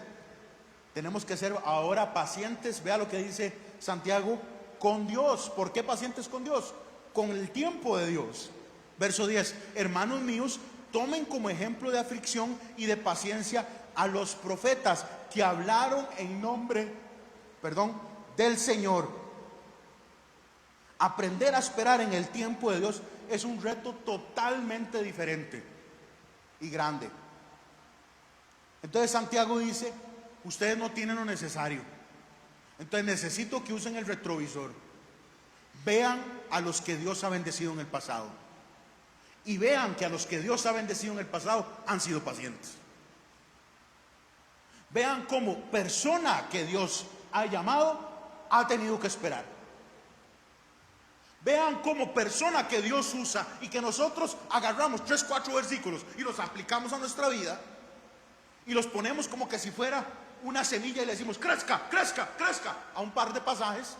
tenemos que ser ahora pacientes. Vea lo que dice Santiago: con Dios. ¿Por qué pacientes con Dios? Con el tiempo de Dios. Verso 10: hermanos míos, tomen como ejemplo de aflicción y de paciencia a los profetas que hablaron en nombre, del Señor. Aprender a esperar en el tiempo de Dios es un reto totalmente diferente y grande. Entonces Santiago dice, ustedes no tienen lo necesario. Entonces necesito que usen el retrovisor. Vean a los que Dios ha bendecido en el pasado. Y vean que a los que Dios ha bendecido en el pasado han sido pacientes. Vean cómo persona que Dios ha llamado ha tenido que esperar. Vean cómo persona que Dios usa y que nosotros agarramos 3, 4 versículos y los aplicamos a nuestra vida y los ponemos como que si fuera una semilla y le decimos crezca, crezca, crezca a un par de pasajes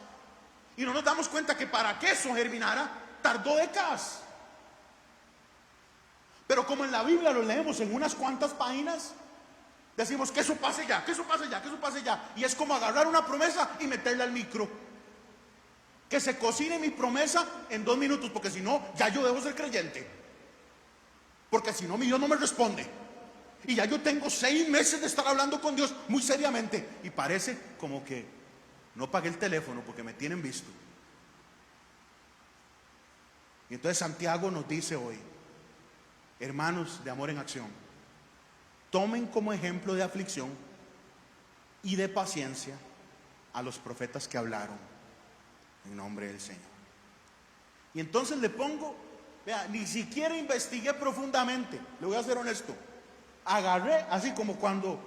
y no nos damos cuenta que para que eso germinara tardó décadas. Pero como en la Biblia lo leemos en unas cuantas páginas, decimos que eso pase ya, que eso pase ya, que eso pase ya. Y es como agarrar una promesa y meterla al micro. Que se cocine mi promesa en 2 minutos, porque si no, ya yo debo ser creyente. Porque si no, mi Dios no me responde. Y ya yo tengo 6 meses de estar hablando con Dios muy seriamente. Y parece como que no pagué el teléfono porque me tienen visto. Y entonces Santiago nos dice hoy, hermanos de amor en acción, tomen como ejemplo de aflicción y de paciencia a los profetas que hablaron en nombre del Señor. Y entonces le pongo, vea, ni siquiera investigué profundamente, le voy a ser honesto. Agarré, así como cuando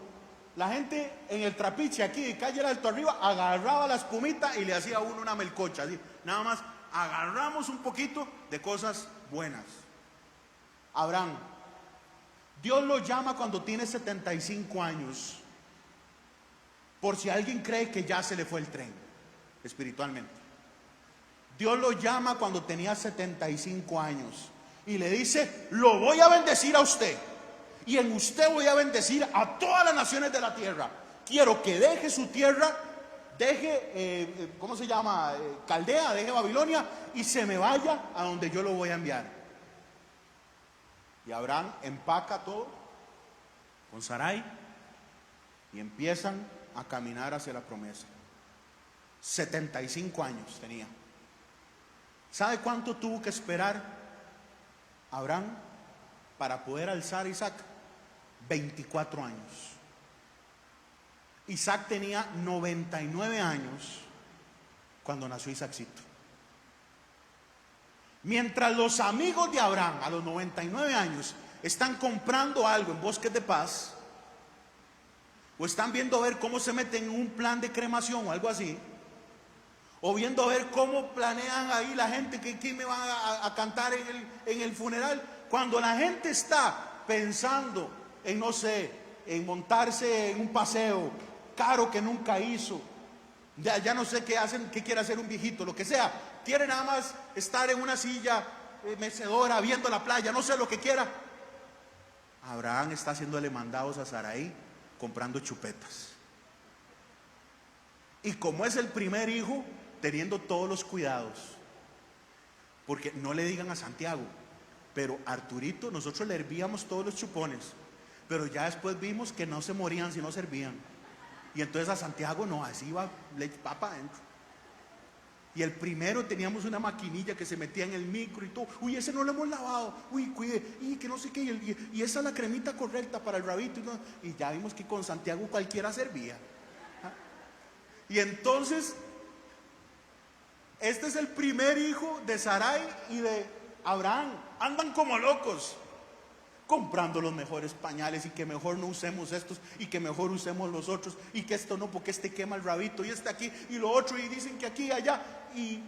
la gente en el trapiche aquí de calle Alto Arriba agarraba la espumita y le hacía a uno una melcocha, así, nada más agarramos un poquito de cosas buenas. Abraham, Dios lo llama cuando tiene 75 años, por si alguien cree que ya se le fue el tren espiritualmente. Dios lo llama cuando tenía 75 años y le dice, lo voy a bendecir a usted y en usted voy a bendecir a todas las naciones de la tierra. Quiero que deje su tierra, deje, ¿cómo se llama? Caldea, deje Babilonia y se me vaya a donde yo lo voy a enviar. Y Abraham empaca todo con Sarai y empiezan a caminar hacia la promesa. 75 años tenía. ¿Sabe cuánto tuvo que esperar Abraham para poder alzar a Isaac? 24 años. Isaac tenía 99 años cuando nació Isaacito. Mientras los amigos de Abraham a los 99 años están comprando algo en Bosques de Paz, o están viendo a ver cómo se meten en un plan de cremación o algo así, o viendo a ver cómo planean ahí la gente que me van a cantar en el funeral, cuando la gente está pensando en, no sé, en montarse en un paseo caro que nunca hizo, ya no sé qué hacen, qué quiere hacer un viejito, lo que sea, quiere nada más estar en una silla mecedora viendo la playa, no sé lo que quiera. Abraham está haciéndole mandados a Sarai comprando chupetas. Y como es el primer hijo, teniendo todos los cuidados. Porque no le digan a Santiago, pero Arturito, nosotros le hervíamos todos los chupones, pero ya después vimos que no se morían si no servían. Y entonces a Santiago no, así iba papa adentro. Y el primero teníamos una maquinilla que se metía en el micro y todo. Uy, ese no lo hemos lavado. Uy, cuide. Y que no sé qué. Y esa es la cremita correcta para el rabito. Y ya vimos que con Santiago cualquiera servía. Y entonces, este es el primer hijo de Sarai y de Abraham. Andan como locos comprando los mejores pañales y que mejor no usemos estos y que mejor usemos los otros y que esto no porque este quema el rabito y este aquí y lo otro y dicen que aquí y allá. Y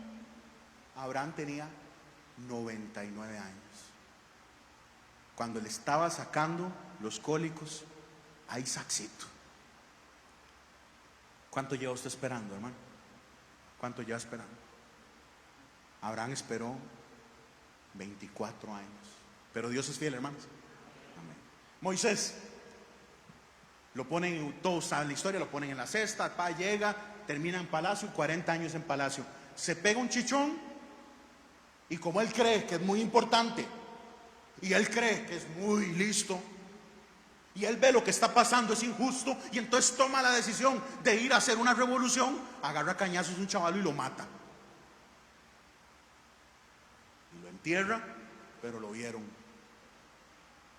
Abraham tenía 99 años cuando le estaba sacando los cólicos a Isaacito. ¿Cuánto lleva usted esperando, hermano? ¿Cuánto lleva esperando? Abraham esperó 24 años, pero Dios es fiel, hermanos. Amén. Moisés, lo ponen, todos saben la historia, lo ponen en la cesta, llega, termina en palacio, 40 años en palacio, se pega un chichón y como él cree que es muy importante y él cree que es muy listo, y él ve lo que está pasando es injusto, y entonces toma la decisión de ir a hacer una revolución, agarra a cañazos a un chaval y lo mata. Y lo entierra, pero lo vieron.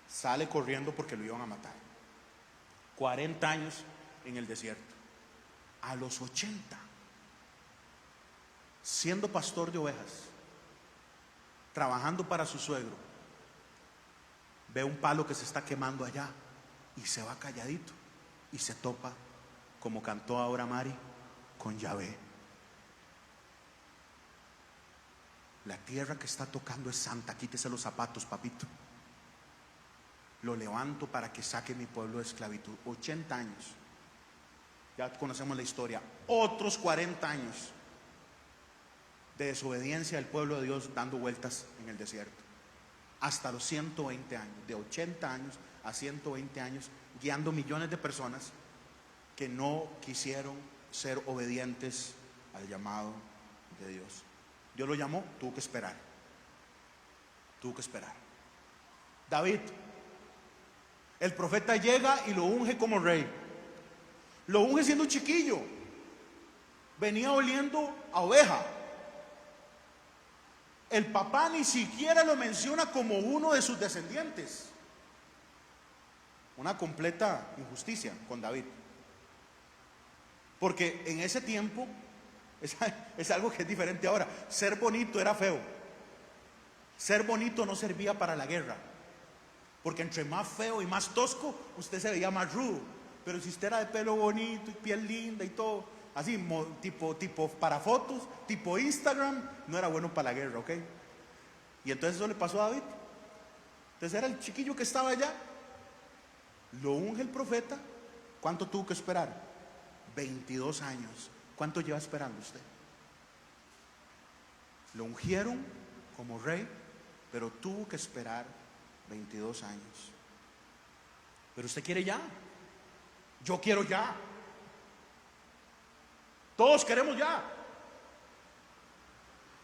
Sale corriendo porque lo iban a matar. 40 años en el desierto. A los 80, siendo pastor de ovejas, trabajando para su suegro, ve un palo que se está quemando allá y se va calladito y se topa, como cantó ahora Mari, con Yahvé. La tierra que está tocando es santa, quítese los zapatos, papito. Lo levanto para que saque mi pueblo de esclavitud. 80 años. Ya conocemos la historia. Otros 40 años de desobediencia del pueblo de Dios dando vueltas en el desierto. Hasta los 120 años. De 80 años a 120 años, guiando millones de personas que no quisieron ser obedientes al llamado de Dios. Dios lo llamó, tuvo que esperar. Tuvo que esperar. David, el profeta llega y lo unge como rey. Lo unge siendo un chiquillo. Venía oliendo a oveja. El papá ni siquiera lo menciona como uno de sus descendientes. Una completa injusticia con David. Porque en ese tiempo, es algo que es diferente ahora. Ser bonito era feo. Ser bonito no servía para la guerra. Porque entre más feo y más tosco, usted se veía más rudo. Pero si usted era de pelo bonito y piel linda y todo, así, tipo para fotos, tipo Instagram, no era bueno para la guerra, ¿ok? Y entonces eso le pasó a David. Entonces era el chiquillo que estaba allá. Lo unge el profeta. ¿Cuánto tuvo que esperar? 22 años. ¿Cuánto lleva esperando usted? Lo ungieron como rey, pero tuvo que esperar 22 años. Pero usted quiere ya. Yo quiero ya. Todos queremos ya.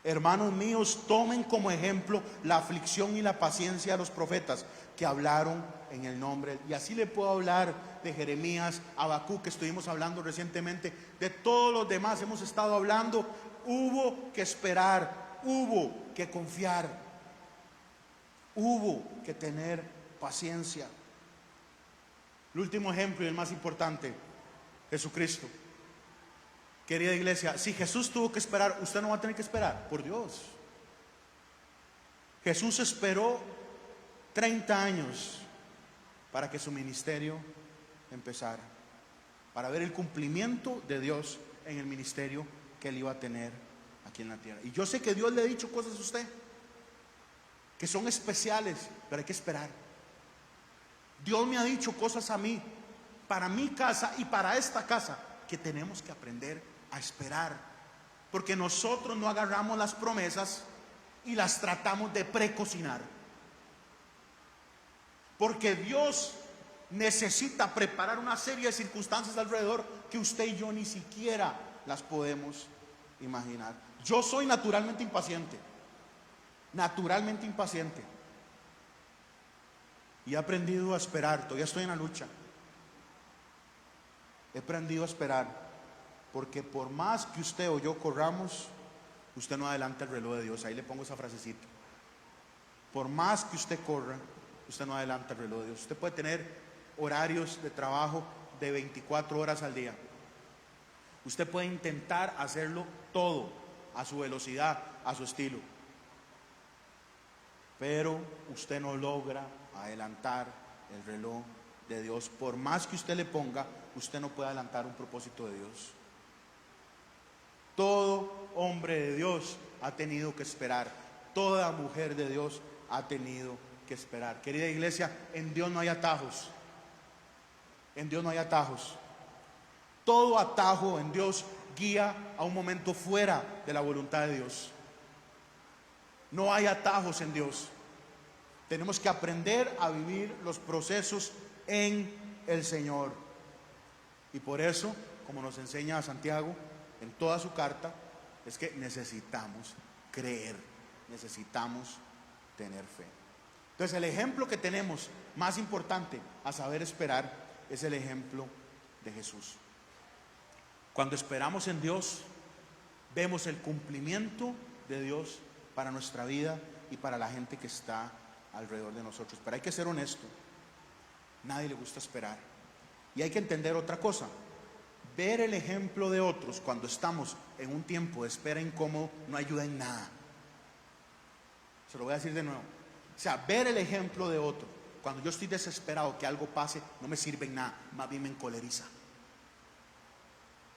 Hermanos míos, tomen como ejemplo la aflicción y la paciencia de los profetas que hablaron en el nombre. Y así le puedo hablar de Jeremías, Habacuc, que estuvimos hablando recientemente, de todos los demás hemos estado hablando. Hubo que esperar, hubo que confiar, hubo que tener paciencia. El último ejemplo y el más importante, Jesucristo. Querida iglesia, si Jesús tuvo que esperar, usted no va a tener que esperar, por Dios. Jesús esperó 30 años para que su ministerio empezara, para ver el cumplimiento de Dios en el ministerio que él iba a tener aquí en la tierra. Y yo sé que Dios le ha dicho cosas a usted que son especiales, pero hay que esperar. Dios me ha dicho cosas a mí, para mi casa y para esta casa, que tenemos que aprender a esperar, porque nosotros no agarramos las promesas y las tratamos de precocinar, porque Dios necesita preparar una serie de circunstancias alrededor que usted y yo ni siquiera las podemos imaginar. Yo soy naturalmente impaciente, y he aprendido a esperar. Todavía estoy en la lucha. He aprendido a esperar, porque por más que usted o yo corramos, usted no adelanta el reloj de Dios. Ahí le pongo esa frasecita. Por más que usted corra, usted no adelanta el reloj de Dios. Usted puede tener horarios de trabajo de 24 horas al día. Usted puede intentar hacerlo todo a su velocidad, a su estilo, pero usted no logra adelantar el reloj de Dios. Por más que usted le ponga, usted no puede adelantar un propósito de Dios. Todo hombre de Dios ha tenido que esperar. Toda mujer de Dios ha tenido que esperar. Querida iglesia, en Dios no hay atajos. En Dios no hay atajos. Todo atajo en Dios guía a un momento fuera de la voluntad de Dios. No hay atajos en Dios. Tenemos que aprender a vivir los procesos en el Señor. Y por eso, como nos enseña Santiago en toda su carta, es que necesitamos creer, necesitamos tener fe. Entonces el ejemplo que tenemos más importante a saber esperar es el ejemplo de Jesús. Cuando esperamos en Dios, vemos el cumplimiento de Dios para nuestra vida y para la gente que está alrededor de nosotros. Pero hay que ser honesto, nadie le gusta esperar. Y hay que entender otra cosa: ver el ejemplo de otros cuando estamos en un tiempo de espera incómodo no ayuda en nada. Se lo voy a decir de nuevo. O sea, ver el ejemplo de otro cuando yo estoy desesperado que algo pase no me sirve en nada, más bien me encoleriza.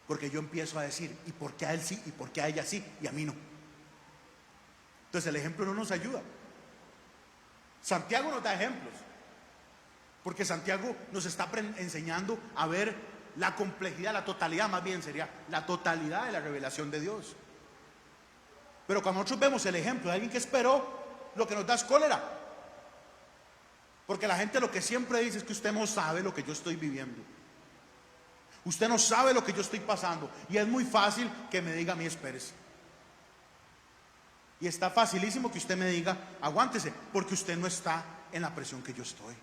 Porque yo empiezo a decir, ¿y por qué a él sí? ¿Y por qué a ella sí? Y a mí no. Entonces el ejemplo no nos ayuda. Santiago nos da ejemplos, porque Santiago nos está enseñando a ver la complejidad, la totalidad, más bien sería la totalidad de la revelación de Dios. Pero cuando nosotros vemos el ejemplo de alguien que esperó, lo que nos da es cólera. Porque la gente lo que siempre dice es que usted no sabe lo que yo estoy viviendo. Usted no sabe lo que yo estoy pasando. Y es muy fácil que me diga a mí, espérese. Y está facilísimo que usted me diga, aguántese, porque usted no está en la presión que yo estoy.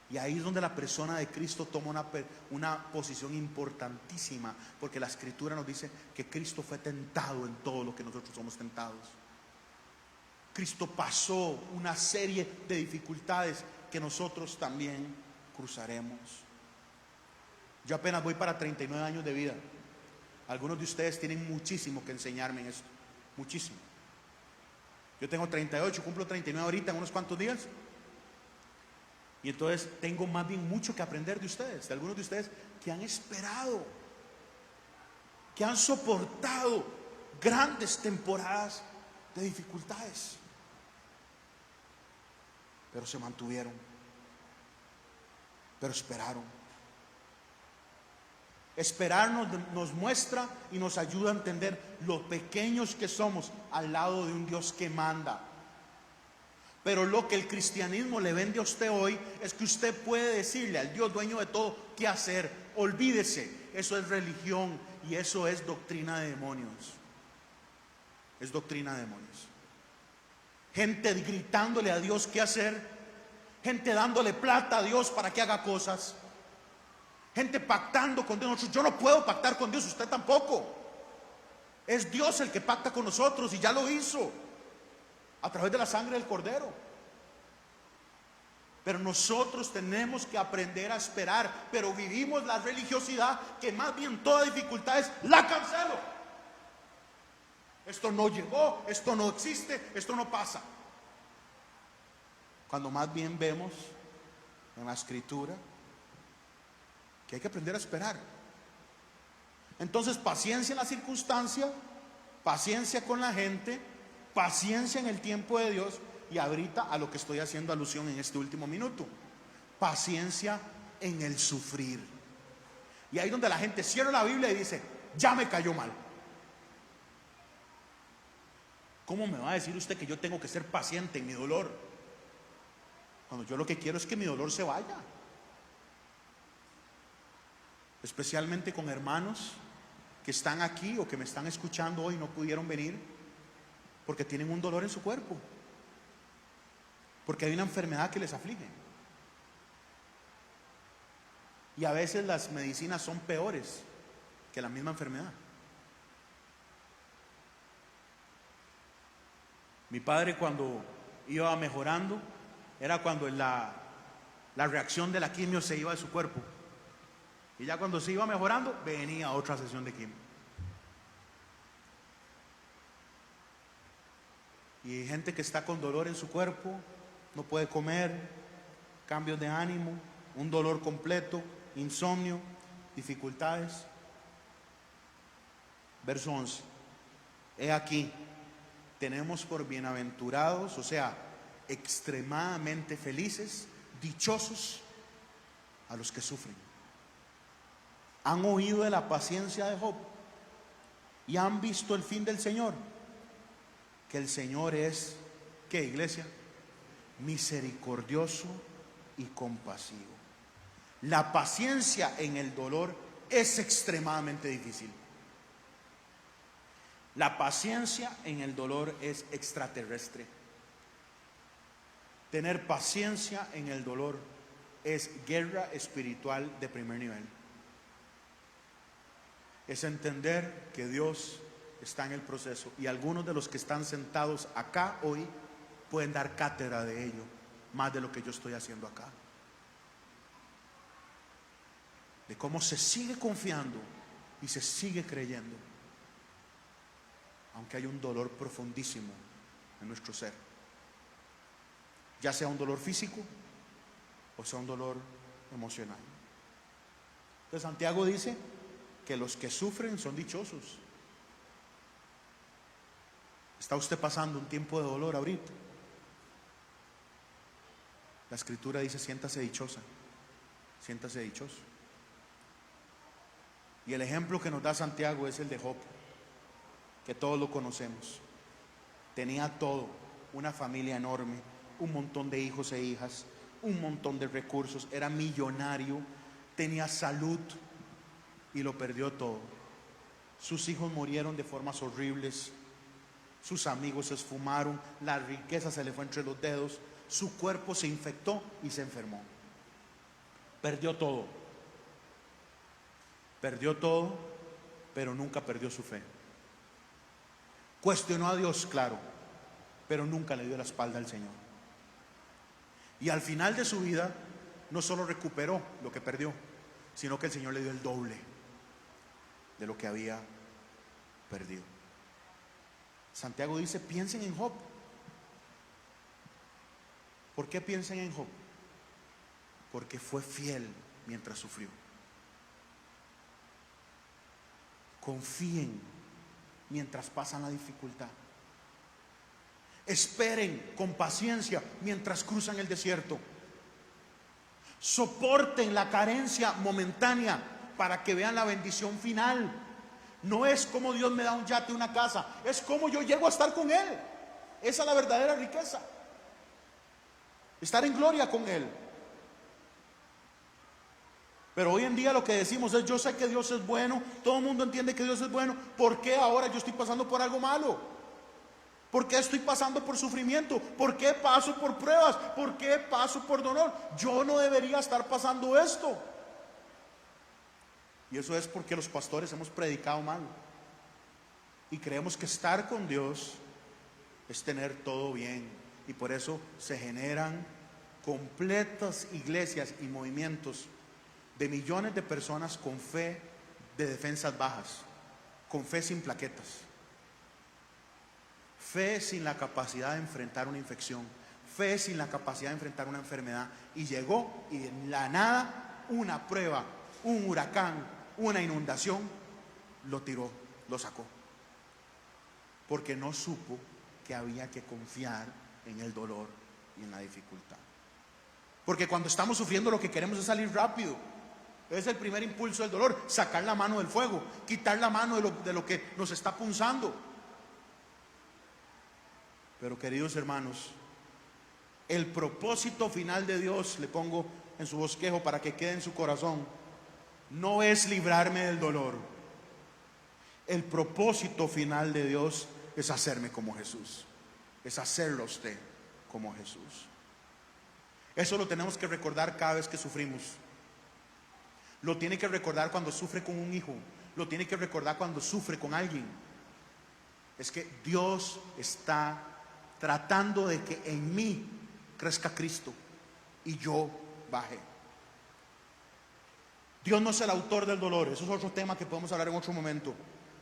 Y ahí es donde la persona de Cristo toma una posición importantísima, porque la Escritura nos dice que Cristo fue tentado en todo lo que nosotros somos tentados. Cristo pasó una serie de dificultades que nosotros también cruzaremos. Yo apenas voy para 39 años de vida. Algunos de ustedes tienen muchísimo que enseñarme en esto, muchísimo. Yo tengo 38, cumplo 39 ahorita en unos cuantos días. Y entonces tengo más bien mucho que aprender de ustedes, de algunos de ustedes que han esperado, que han soportado grandes temporadas de dificultades, pero se mantuvieron, pero esperaron. Esperar nos muestra y nos ayuda a entender lo pequeños que somos al lado de un Dios que manda. Pero lo que el cristianismo le vende a usted hoy es que usted puede decirle al Dios dueño de todo qué hacer. Olvídese, eso es religión y eso es doctrina de demonios. Es doctrina de demonios. Gente gritándole a Dios qué hacer, gente dándole plata a Dios para que haga cosas, gente pactando con Dios. Yo no puedo pactar con Dios, usted tampoco. Es Dios el que pacta con nosotros y ya lo hizo a través de la sangre del Cordero. Pero nosotros tenemos que aprender a esperar. Pero vivimos la religiosidad que más bien toda dificultad es la cancelo. Esto no llegó, esto no existe, esto no pasa. Cuando más bien vemos en la Escritura que hay que aprender a esperar. Entonces, paciencia en la circunstancia, paciencia con la gente, paciencia en el tiempo de Dios. Y ahorita a lo que estoy haciendo alusión en este último minuto, paciencia en el sufrir. Y ahí donde la gente cierra la Biblia y dice, ya me cayó mal. ¿Cómo me va a decir usted que yo tengo que ser paciente en mi dolor? Cuando yo lo que quiero es que mi dolor se vaya. Especialmente con hermanos que están aquí o que me están escuchando hoy y no pudieron venir porque tienen un dolor en su cuerpo, porque hay una enfermedad que les aflige. Y a veces las medicinas son peores que la misma enfermedad. Mi padre, cuando iba mejorando, era cuando la reacción de la quimio se iba de su cuerpo. Y ya cuando se iba mejorando, venía otra sesión de quimio. Y hay gente que está con dolor en su cuerpo, no puede comer, cambios de ánimo, un dolor completo, insomnio, dificultades. Verso 11. He aquí, tenemos por bienaventurados, o sea, extremadamente felices, dichosos, a los que sufren. Han oído de la paciencia de Job y han visto el fin del Señor, que el Señor es, ¿qué, iglesia? Misericordioso y compasivo. La paciencia en el dolor es extremadamente difícil. La paciencia en el dolor es extraterrestre. Tener paciencia en el dolor es guerra espiritual de primer nivel. Es entender que Dios está en el proceso, y algunos de los que están sentados acá hoy pueden dar cátedra de ello, más de lo que yo estoy haciendo acá. De cómo se sigue confiando y se sigue creyendo, aunque hay un dolor profundísimo en nuestro ser, ya sea un dolor físico o sea un dolor emocional. Entonces Santiago dice que los que sufren son dichosos. ¿Está usted pasando un tiempo de dolor ahorita? La escritura dice: siéntase dichosa, siéntase dichoso. Y el ejemplo que nos da Santiago es el de Job, que todos lo conocemos. Tenía todo, una familia enorme, un montón de hijos e hijas, un montón de recursos, era millonario, tenía salud, y lo perdió todo. Sus hijos murieron de formas horribles, sus amigos se esfumaron, la riqueza se le fue entre los dedos, su cuerpo se infectó y se enfermó. Perdió todo. Perdió todo, pero nunca perdió su fe. Cuestionó a Dios, claro, pero nunca le dio la espalda al Señor. Y al final de su vida, no solo recuperó lo que perdió, sino que el Señor le dio el doble de lo que había perdido. Santiago dice: piensen en Job. ¿Por qué piensen en Job? Porque fue fiel mientras sufrió. Confíen mientras pasan la dificultad. Esperen con paciencia mientras cruzan el desierto. Soporten la carencia momentánea para que vean la bendición final. No es como Dios me da un yate, una casa, es como yo llego a estar con Él. Esa es la verdadera riqueza, estar en gloria con Él. Pero hoy en día lo que decimos es: yo sé que Dios es bueno, todo el mundo entiende que Dios es bueno, ¿por qué ahora yo estoy pasando por algo malo? ¿Por qué estoy pasando por sufrimiento? ¿Por qué paso por pruebas? ¿Por qué paso por dolor? Yo no debería estar pasando esto. Y eso es porque los pastores hemos predicado mal y creemos que estar con Dios es tener todo bien, y por eso se generan completas iglesias y movimientos de millones de personas con fe de defensas bajas, con fe sin plaquetas, fe sin la capacidad de enfrentar una infección, fe sin la capacidad de enfrentar una enfermedad, y llegó y en la nada una prueba, un huracán, una inundación, lo tiró, lo sacó, porque no supo que había que confiar en el dolor y en la dificultad. Porque cuando estamos sufriendo lo que queremos es salir rápido. Es el primer impulso del dolor: sacar la mano del fuego, quitar la mano de lo que nos está punzando. Pero queridos hermanos, el propósito final de Dios, le pongo en su bosquejo para que quede en su corazón, no es librarme del dolor. El propósito final de Dios es hacerme como Jesús, es hacerlo a usted como Jesús. Eso lo tenemos que recordar cada vez que sufrimos. Lo tiene que recordar cuando sufre con un hijo, lo tiene que recordar cuando sufre con alguien. Es que Dios está tratando de que en mí crezca Cristo y yo baje. Dios no es el autor del dolor, eso es otro tema que podemos hablar en otro momento,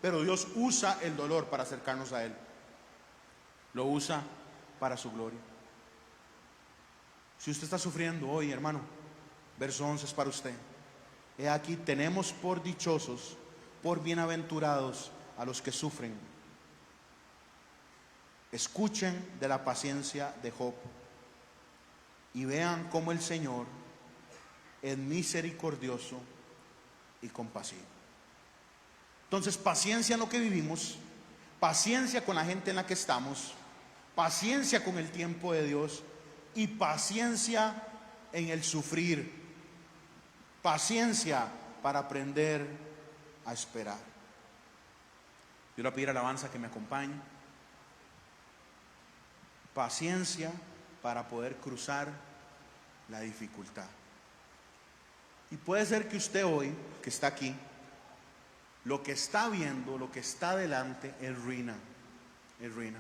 pero Dios usa el dolor para acercarnos a Él, lo usa para su gloria. Si usted está sufriendo hoy, hermano, verso 11 es para usted. He aquí, tenemos por dichosos, por bienaventurados a los que sufren. Escuchen de la paciencia de Job y vean cómo el Señor es misericordioso y compasivo. Entonces, paciencia en lo que vivimos, paciencia con la gente en la que estamos, paciencia con el tiempo de Dios y paciencia en el sufrir, paciencia para aprender a esperar. Yo le voy a pedir alabanza que me acompañe. Paciencia para poder cruzar la dificultad. Y puede ser que usted hoy, que está aquí, lo que está viendo, lo que está delante es ruina, es ruina.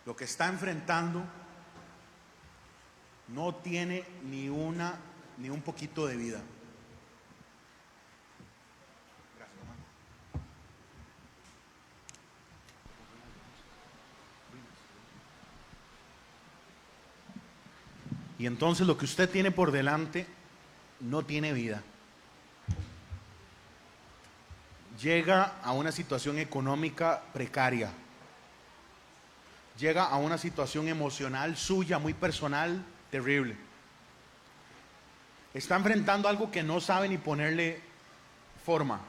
Lo que está enfrentando no tiene ni un poquito de vida. Gracias, hermano. Y entonces lo que usted tiene por delante no tiene vida. Llega a una situación económica precaria. Llega a una situación emocional suya, muy personal, terrible. Está enfrentando algo que no sabe ni ponerle forma.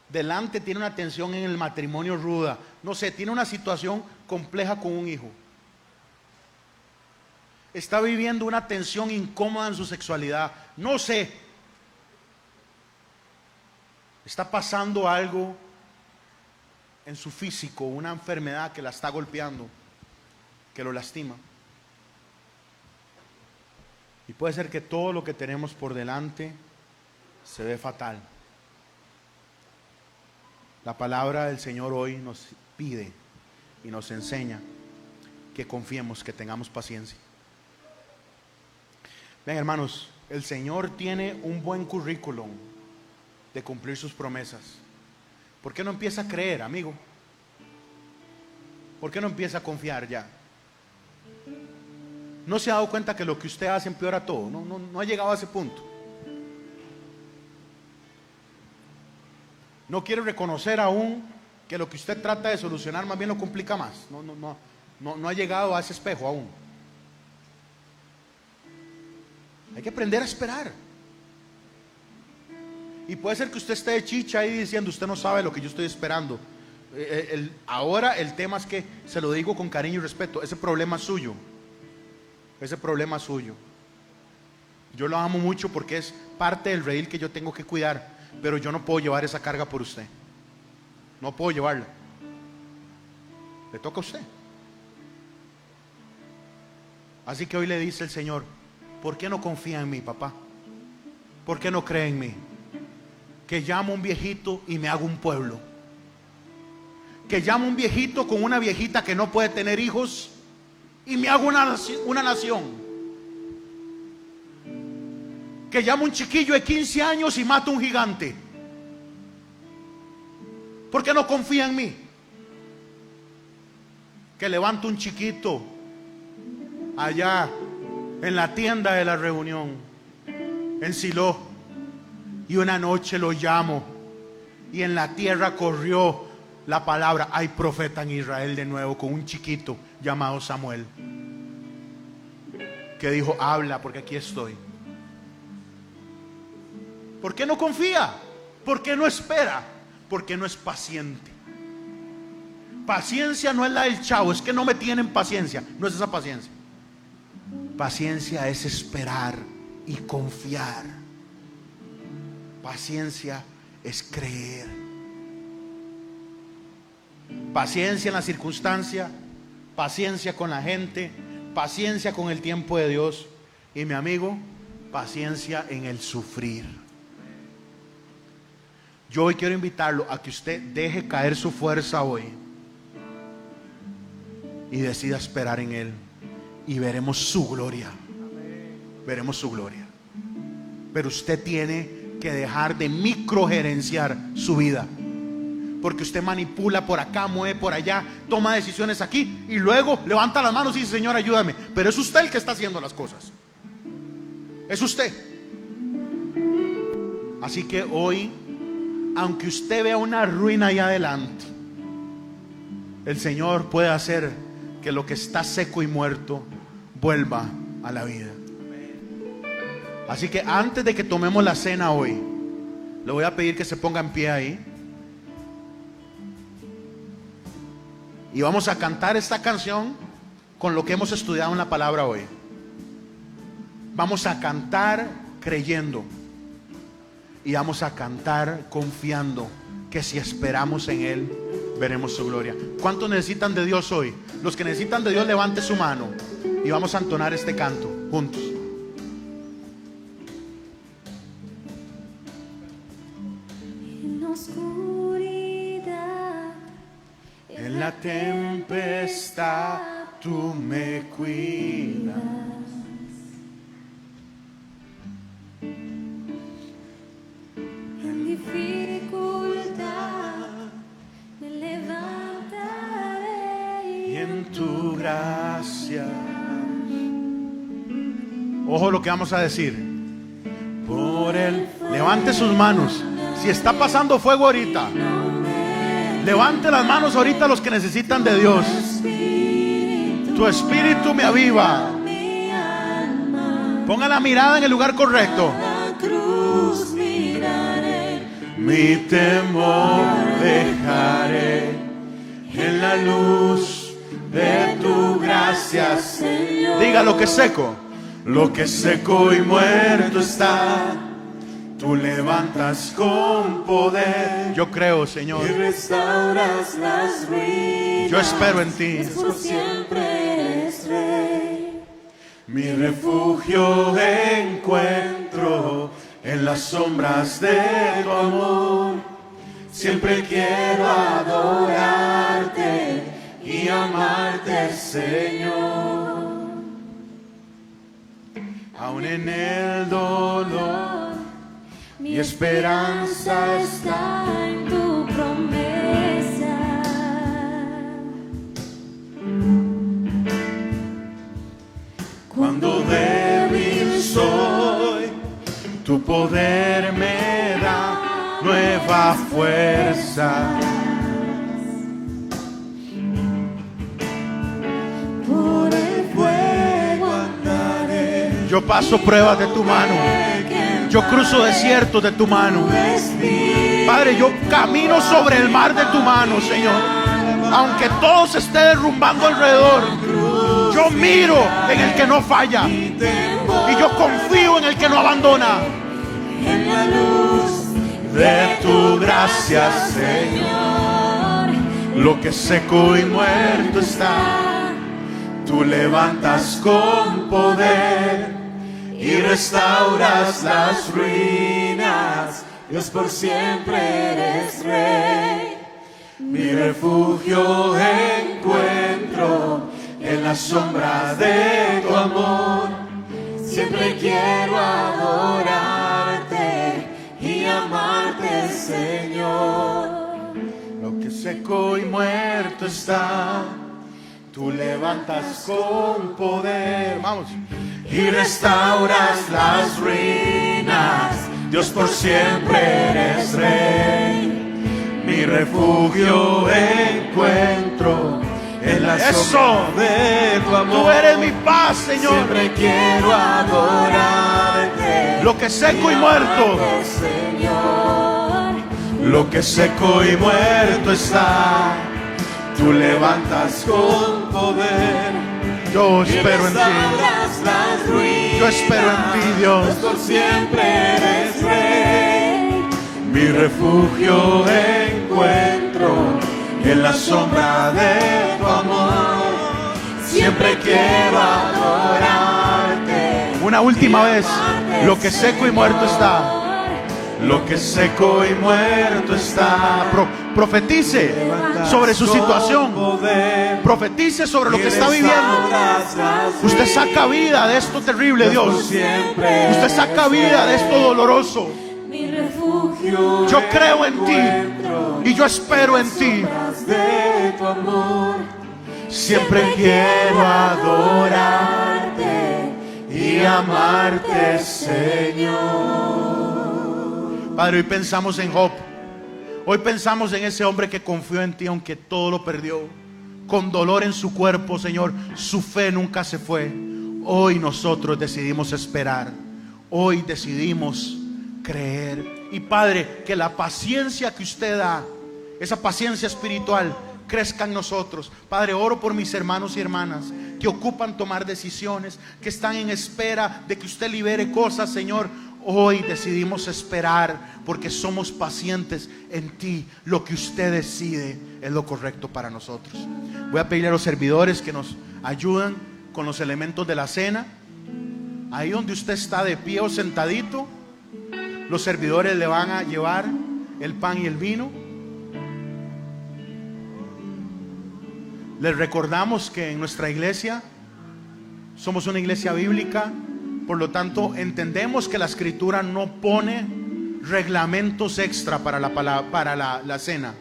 Delante tiene una tensión en el matrimonio ruda. No sé, tiene una situación compleja con un hijo. Está viviendo una tensión incómoda en su sexualidad. No sé. Está pasando algo en su físico, una enfermedad que la está golpeando, que lo lastima. Y puede ser que todo lo que tenemos por delante se ve fatal. La palabra del Señor hoy nos pide y nos enseña que confiemos, que tengamos paciencia. Vean, hermanos, el Señor tiene un buen currículum de cumplir sus promesas. ¿Por qué no empieza a creer, amigo? ¿Por qué no empieza a confiar ya? ¿No se ha dado cuenta que lo que usted hace empeora todo? No ha llegado a ese punto. No quiere reconocer aún que lo que usted trata de solucionar más bien lo complica más. No ha llegado a ese espejo aún. Hay que aprender a esperar. Y puede ser que usted esté de chicha ahí diciendo, usted no sabe lo que yo estoy esperando. Ahora el tema es que se lo digo con cariño y respeto. Ese problema es suyo. Ese problema es suyo. Yo lo amo mucho porque es parte del redil que yo tengo que cuidar. Pero yo no puedo llevar esa carga por usted. No puedo llevarla. Le toca a usted. Así que hoy le dice el Señor, ¿por qué no confía en mí, papá? ¿Por qué no cree en mí? Que llamo a un viejito y me hago un pueblo. Que llamo a un viejito con una viejita que no puede tener hijos y me hago una nación. Que llamo a un chiquillo de 15 años y mato a un gigante. ¿Por qué no confía en mí? Que levanto un chiquito allá en la tienda de la reunión en Silo. Y una noche lo llamo y en la tierra corrió la palabra. Hay profeta en Israel de nuevo con un chiquito llamado Samuel que dijo, habla porque aquí estoy. ¿Por qué no confía? ¿Por qué no espera? Porque no es paciente. Paciencia no es la del chavo, es que no me tienen paciencia. No es esa paciencia. Paciencia es esperar y confiar. Paciencia es creer. Paciencia en la circunstancia, paciencia con la gente, paciencia con el tiempo de Dios. Y mi amigo, paciencia en el sufrir. Yo hoy quiero invitarlo a que usted deje caer su fuerza hoy y decida esperar en Él. Y veremos su gloria. Veremos su gloria. Pero usted tiene que dejar de microgerenciar su vida. Porque usted manipula por acá, mueve por allá, toma decisiones aquí y luego levanta las manos y dice, Señor, ayúdame. Pero es usted el que está haciendo las cosas. Es usted. Así que hoy, aunque usted vea una ruina ahí adelante, el Señor puede hacer que lo que está seco y muerto vuelva a la vida. Así que antes de que tomemos la cena hoy, le voy a pedir que se ponga en pie ahí. Y vamos a cantar esta canción con lo que hemos estudiado en la palabra hoy. Vamos a cantar creyendo. y vamos a cantar confiando que si esperamos en Él, veremos su gloria. ¿Cuántos necesitan de Dios hoy? Los que necesitan de Dios, levante su mano y vamos a entonar este canto juntos. En la oscuridad, En la tempestad tú me cuidas. en dificultad, me levantaré Y en tu gracia. Ojo lo que vamos a decir. Por Él. Levante sus manos. Si está pasando fuego ahorita, levante las manos ahorita los que necesitan de Dios. Tu espíritu me aviva. Ponga la mirada en el lugar correcto. Mi temor dejaré en la luz de tu gracia, Señor. Diga: lo que es seco, lo que es seco y muerto está, tú levantas con poder. Yo creo, Señor, y restauras las ruinas. yo espero en ti. Por siempre eres Rey. Mi refugio encuentro en las sombras de tu amor. Siempre quiero adorarte y amarte, Señor. Aún en el dolor, mi esperanza está en tu promesa. Cuando débil soy, tu poder me da nueva fuerza. Por el fuego andaré. Yo paso pruebas de tu mano. Yo cruzo desiertos de tu mano. Padre, yo camino sobre el mar de tu mano, Señor. Aunque todo se esté derrumbando alrededor, yo miro en el que no falla y yo confío en el que no abandona. En la luz De tu gracia, Señor, lo que es seco y muerto está, tú levantas con poder y restauras las ruinas. Dios, por siempre eres Rey. Mi refugio encuentro en la sombra de tu amor. siempre quiero adorarte y amarte, Señor. Lo que es seco y muerto está, tú levantas con poder. Vamos. Y restauras las ruinas. Dios, por siempre eres Rey. Mi refugio encuentro en la sombra de tu amor. Tú eres mi paz, Señor. Siempre quiero adorarte. Lo que es seco y muerto, Señor. lo que es seco y muerto está, tú levantas con poder. Yo espero en ti. Yo espero en ti, Dios. Por siempre eres Rey. Mi refugio encuentro en la sombra de tu amor. Siempre quiero adorarte. Una última vez. Lo que es seco y muerto está. Lo que es seco y muerto está. Profetice sobre su situación. Profetice sobre lo que está viviendo. Usted saca vida de esto terrible, Dios. Usted saca vida de esto doloroso. Mi refugio. Yo creo en ti y yo espero en ti. De tu amor. Siempre quiero adorarte y amarte, Señor. Padre, hoy pensamos en Job. Hoy pensamos en ese hombre que confió en ti aunque todo lo perdió. Con dolor en su cuerpo, Señor, su fe nunca se fue. Hoy nosotros decidimos esperar. Hoy decidimos creer. Y Padre, que la paciencia que usted da, esa paciencia espiritual, crezca en nosotros. Padre, oro por mis hermanos y hermanas que ocupan tomar decisiones, que están en espera de que usted libere cosas, Señor. hoy decidimos esperar porque somos pacientes en ti. Lo que usted decide es lo correcto para nosotros. Voy a pedirle a los servidores que nos ayuden con los elementos de la cena. Ahí donde usted está de pie o sentadito, los servidores le van a llevar el pan y el vino. Les recordamos que en nuestra iglesia somos una iglesia bíblica, por lo tanto entendemos que la escritura no pone reglamentos extra para la cena.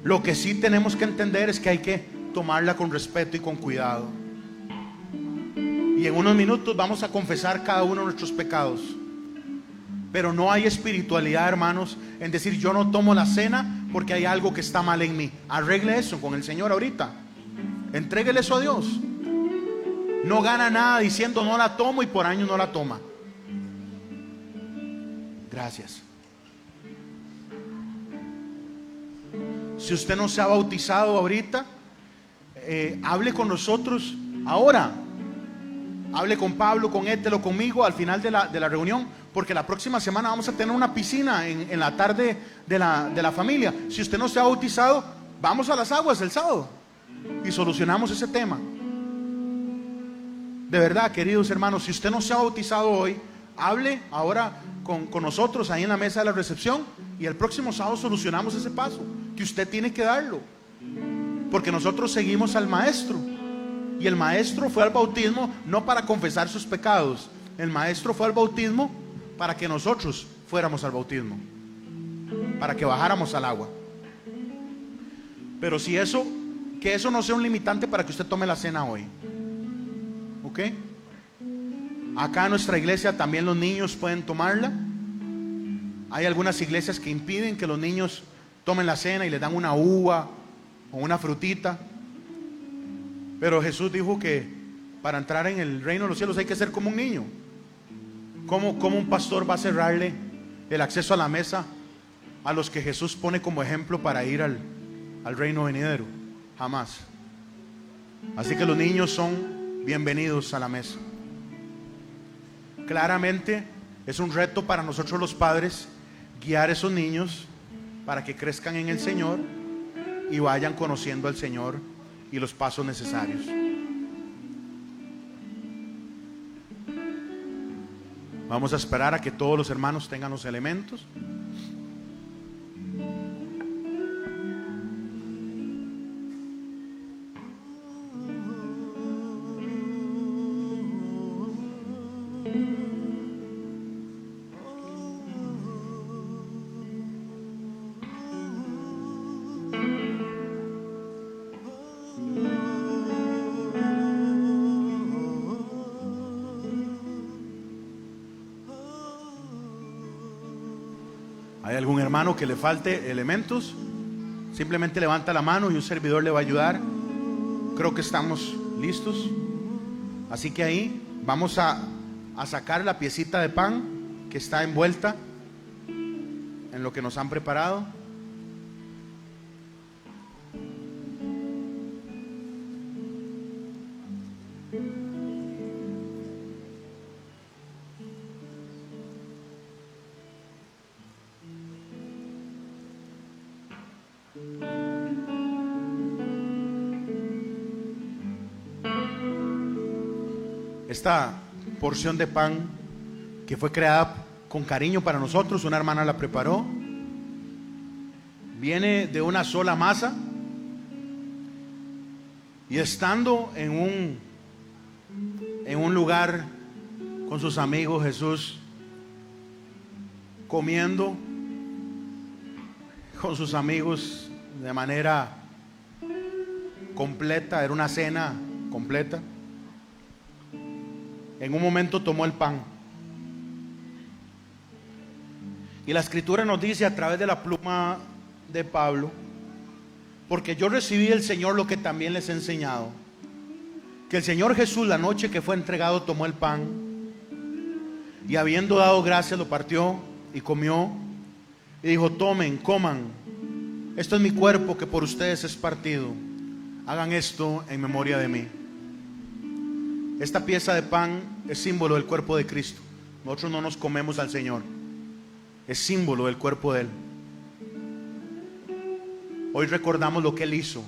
Lo que sí tenemos que entender es que hay que tomarla con respeto y con cuidado. Y en unos minutos vamos a confesar cada uno de nuestros pecados. Pero no hay espiritualidad, hermanos, en decir yo no tomo la cena porque hay algo que está mal en mí. Arregle eso con el Señor ahorita. Entréguele eso a Dios. No gana nada diciendo no la tomo y por años no la toma. Gracias. Si usted no se ha bautizado ahorita, hable con nosotros ahora. Hable con Pablo, con Étel o conmigo al final de la reunión, porque la próxima semana vamos a tener una piscina en la tarde de la familia. Si usted no se ha bautizado, vamos a las aguas el sábado y solucionamos ese tema. De verdad, queridos hermanos, si usted no se ha bautizado hoy, hable ahora con nosotros ahí en la mesa de la recepción y el próximo sábado solucionamos ese paso que usted tiene que darlo, porque nosotros seguimos al Maestro. Y el Maestro fue al bautismo no para confesar sus pecados. El Maestro fue al bautismo para que nosotros fuéramos al bautismo, para que bajáramos al agua. Pero si eso, que eso no sea un limitante para que usted tome la cena hoy. ¿Ok? Acá en nuestra iglesia también los niños pueden tomarla. Hay algunas iglesias que impiden que los niños tomen la cena y les dan una uva o una frutita. Pero Jesús dijo que para entrar en el reino de los cielos hay que ser como un niño. ¿Cómo un pastor va a cerrarle el acceso a la mesa a los que Jesús pone como ejemplo para ir al reino venidero? Jamás. Así que los niños son bienvenidos a la mesa. Claramente es un reto para nosotros los padres guiar a esos niños para que crezcan en el Señor y vayan conociendo al Señor y los pasos necesarios. Vamos a esperar a que todos los hermanos tengan los elementos. ¿Hay algún hermano que le falte elementos? Simplemente levanta la mano y un servidor le va a ayudar. Creo que estamos listos. Así que ahí vamos a sacar la piecita de pan que está envuelta en lo que nos han preparado. Esta porción de pan que fue creada con cariño para nosotros, una hermana la preparó. Viene de una sola masa. Y estando en un lugar con sus amigos, Jesús comiendo con sus amigos de manera completa, era una cena completa. En un momento tomó el pan. Y la escritura nos dice a través de la pluma de Pablo: porque yo recibí del Señor lo que también les he enseñado, que el Señor Jesús, la noche que fue entregado, tomó el pan y habiendo dado gracias lo partió y comió y dijo: tomen, coman, esto es mi cuerpo que por ustedes es partido, hagan esto en memoria de mí. Esta pieza de pan es símbolo del cuerpo de Cristo. Nosotros no nos comemos al Señor. Es símbolo del cuerpo de Él. Hoy recordamos lo que Él hizo.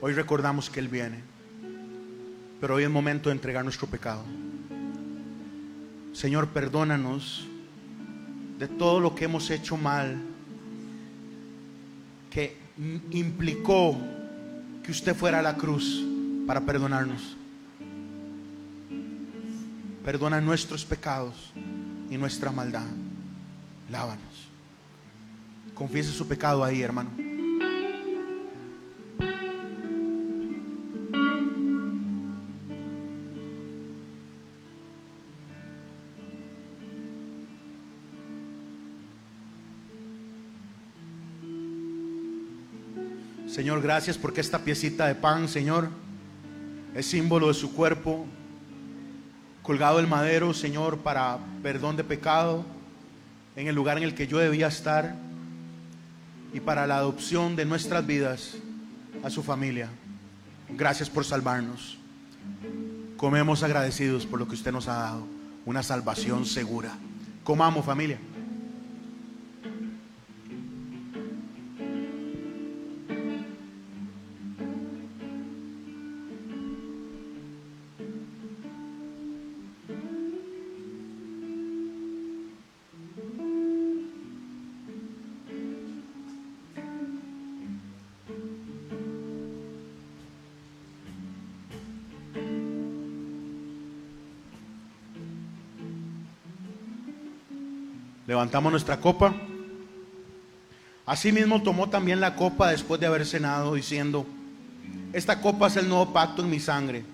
Hoy recordamos que Él viene. Pero hoy es momento de entregar nuestro pecado. Señor, perdónanos de todo lo que hemos hecho mal, que implicó que usted fuera a la cruz para perdonarnos. Perdona nuestros pecados y nuestra maldad. Lávanos. Confiese su pecado ahí, hermano. Señor, gracias porque esta piecita de pan, Señor, es símbolo de su cuerpo colgado del madero, Señor, para perdón de pecado, en el lugar en el que yo debía estar, y para la adopción de nuestras vidas a su familia. Gracias por salvarnos. Comemos agradecidos por lo que usted nos ha dado, una salvación segura. Comamos, familia. Levantamos nuestra copa. Asimismo tomó también la copa después de haber cenado, diciendo: esta copa es el nuevo pacto en mi sangre.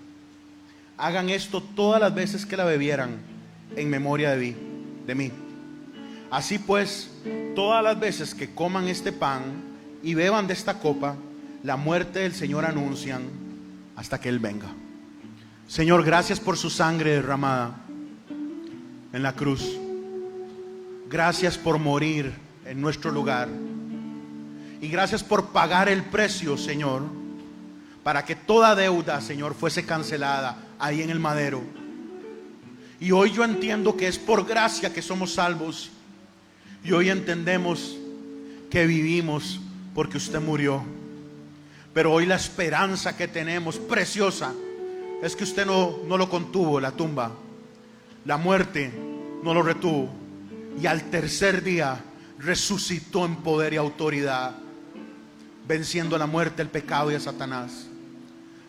Hagan esto todas las veces que la bebieran en memoria de mí. Así pues, todas las veces que coman este pan y beban de esta copa, la muerte del Señor anuncian hasta que Él venga. Señor, gracias por su sangre derramada en la cruz. Gracias por morir en nuestro lugar. Y gracias por pagar el precio, Señor, para que toda deuda, Señor, fuese cancelada ahí en el madero. Y hoy yo entiendo que es por gracia que somos salvos. Y hoy entendemos que vivimos porque usted murió. Pero hoy la esperanza que tenemos, preciosa, es que usted no lo contuvo, la tumba. La muerte no lo retuvo. Y al tercer día resucitó en poder y autoridad, venciendo a la muerte, el pecado y a Satanás.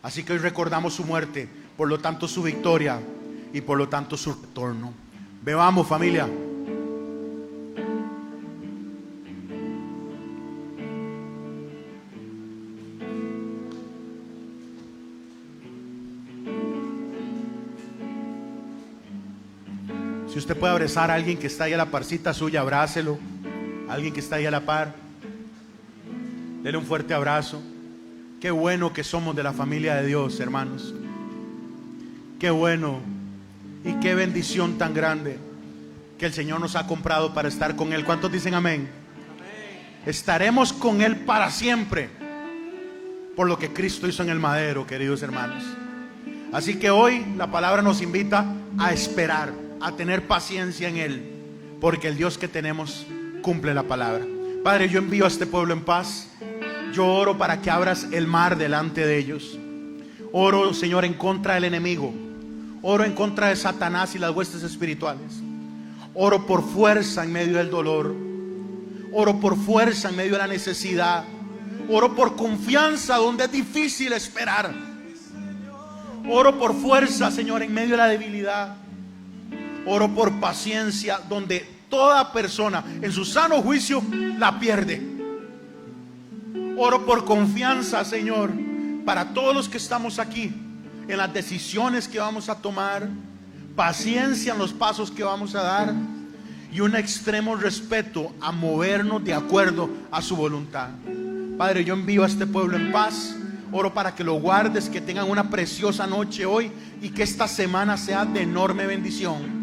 Así que hoy recordamos su muerte, por lo tanto su victoria y por lo tanto su retorno. Bebamos, familia. Si usted puede abrazar a alguien que está ahí a la parcita suya, abrácelo. Alguien que está ahí a la par, dele un fuerte abrazo. Qué bueno que somos de la familia de Dios, hermanos. Qué bueno y qué bendición tan grande que el Señor nos ha comprado para estar con Él. ¿Cuántos dicen amén? Estaremos con Él para siempre, por lo que Cristo hizo en el madero, queridos hermanos. Así que hoy la palabra nos invita a esperar, a tener paciencia en Él, porque el Dios que tenemos cumple la palabra. Padre, yo envío a este pueblo en paz. Yo oro para que abras el mar delante de ellos. Oro, Señor, en contra del enemigo. Oro en contra de Satanás y las huestes espirituales. Oro por fuerza en medio del dolor. Oro por fuerza en medio de la necesidad. Oro por confianza donde es difícil esperar. Oro por fuerza, Señor, en medio de la debilidad. Oro por paciencia donde toda persona en su sano juicio la pierde. Oro por confianza, Señor, para todos los que estamos aquí, en las decisiones que vamos a tomar, paciencia en los pasos que vamos a dar y un extremo respeto a movernos de acuerdo a su voluntad. Padre, yo envío a este pueblo en paz. Oro para que lo guardes, que tengan una preciosa noche hoy y que esta semana sea de enorme bendición.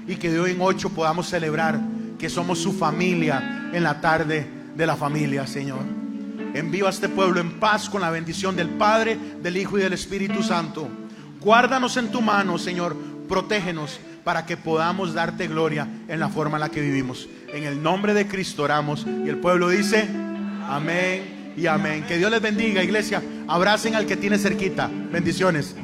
Y que de hoy en 8 podamos celebrar que somos su familia en la tarde de la familia, Señor. Envío a este pueblo en paz con la bendición del Padre, del Hijo y del Espíritu Santo. Guárdanos en tu mano, Señor. Protégenos para que podamos darte gloria en la forma en la que vivimos. En el nombre de Cristo oramos y el pueblo dice amén y amén. Que Dios les bendiga, iglesia. Abracen al que tiene cerquita. Bendiciones.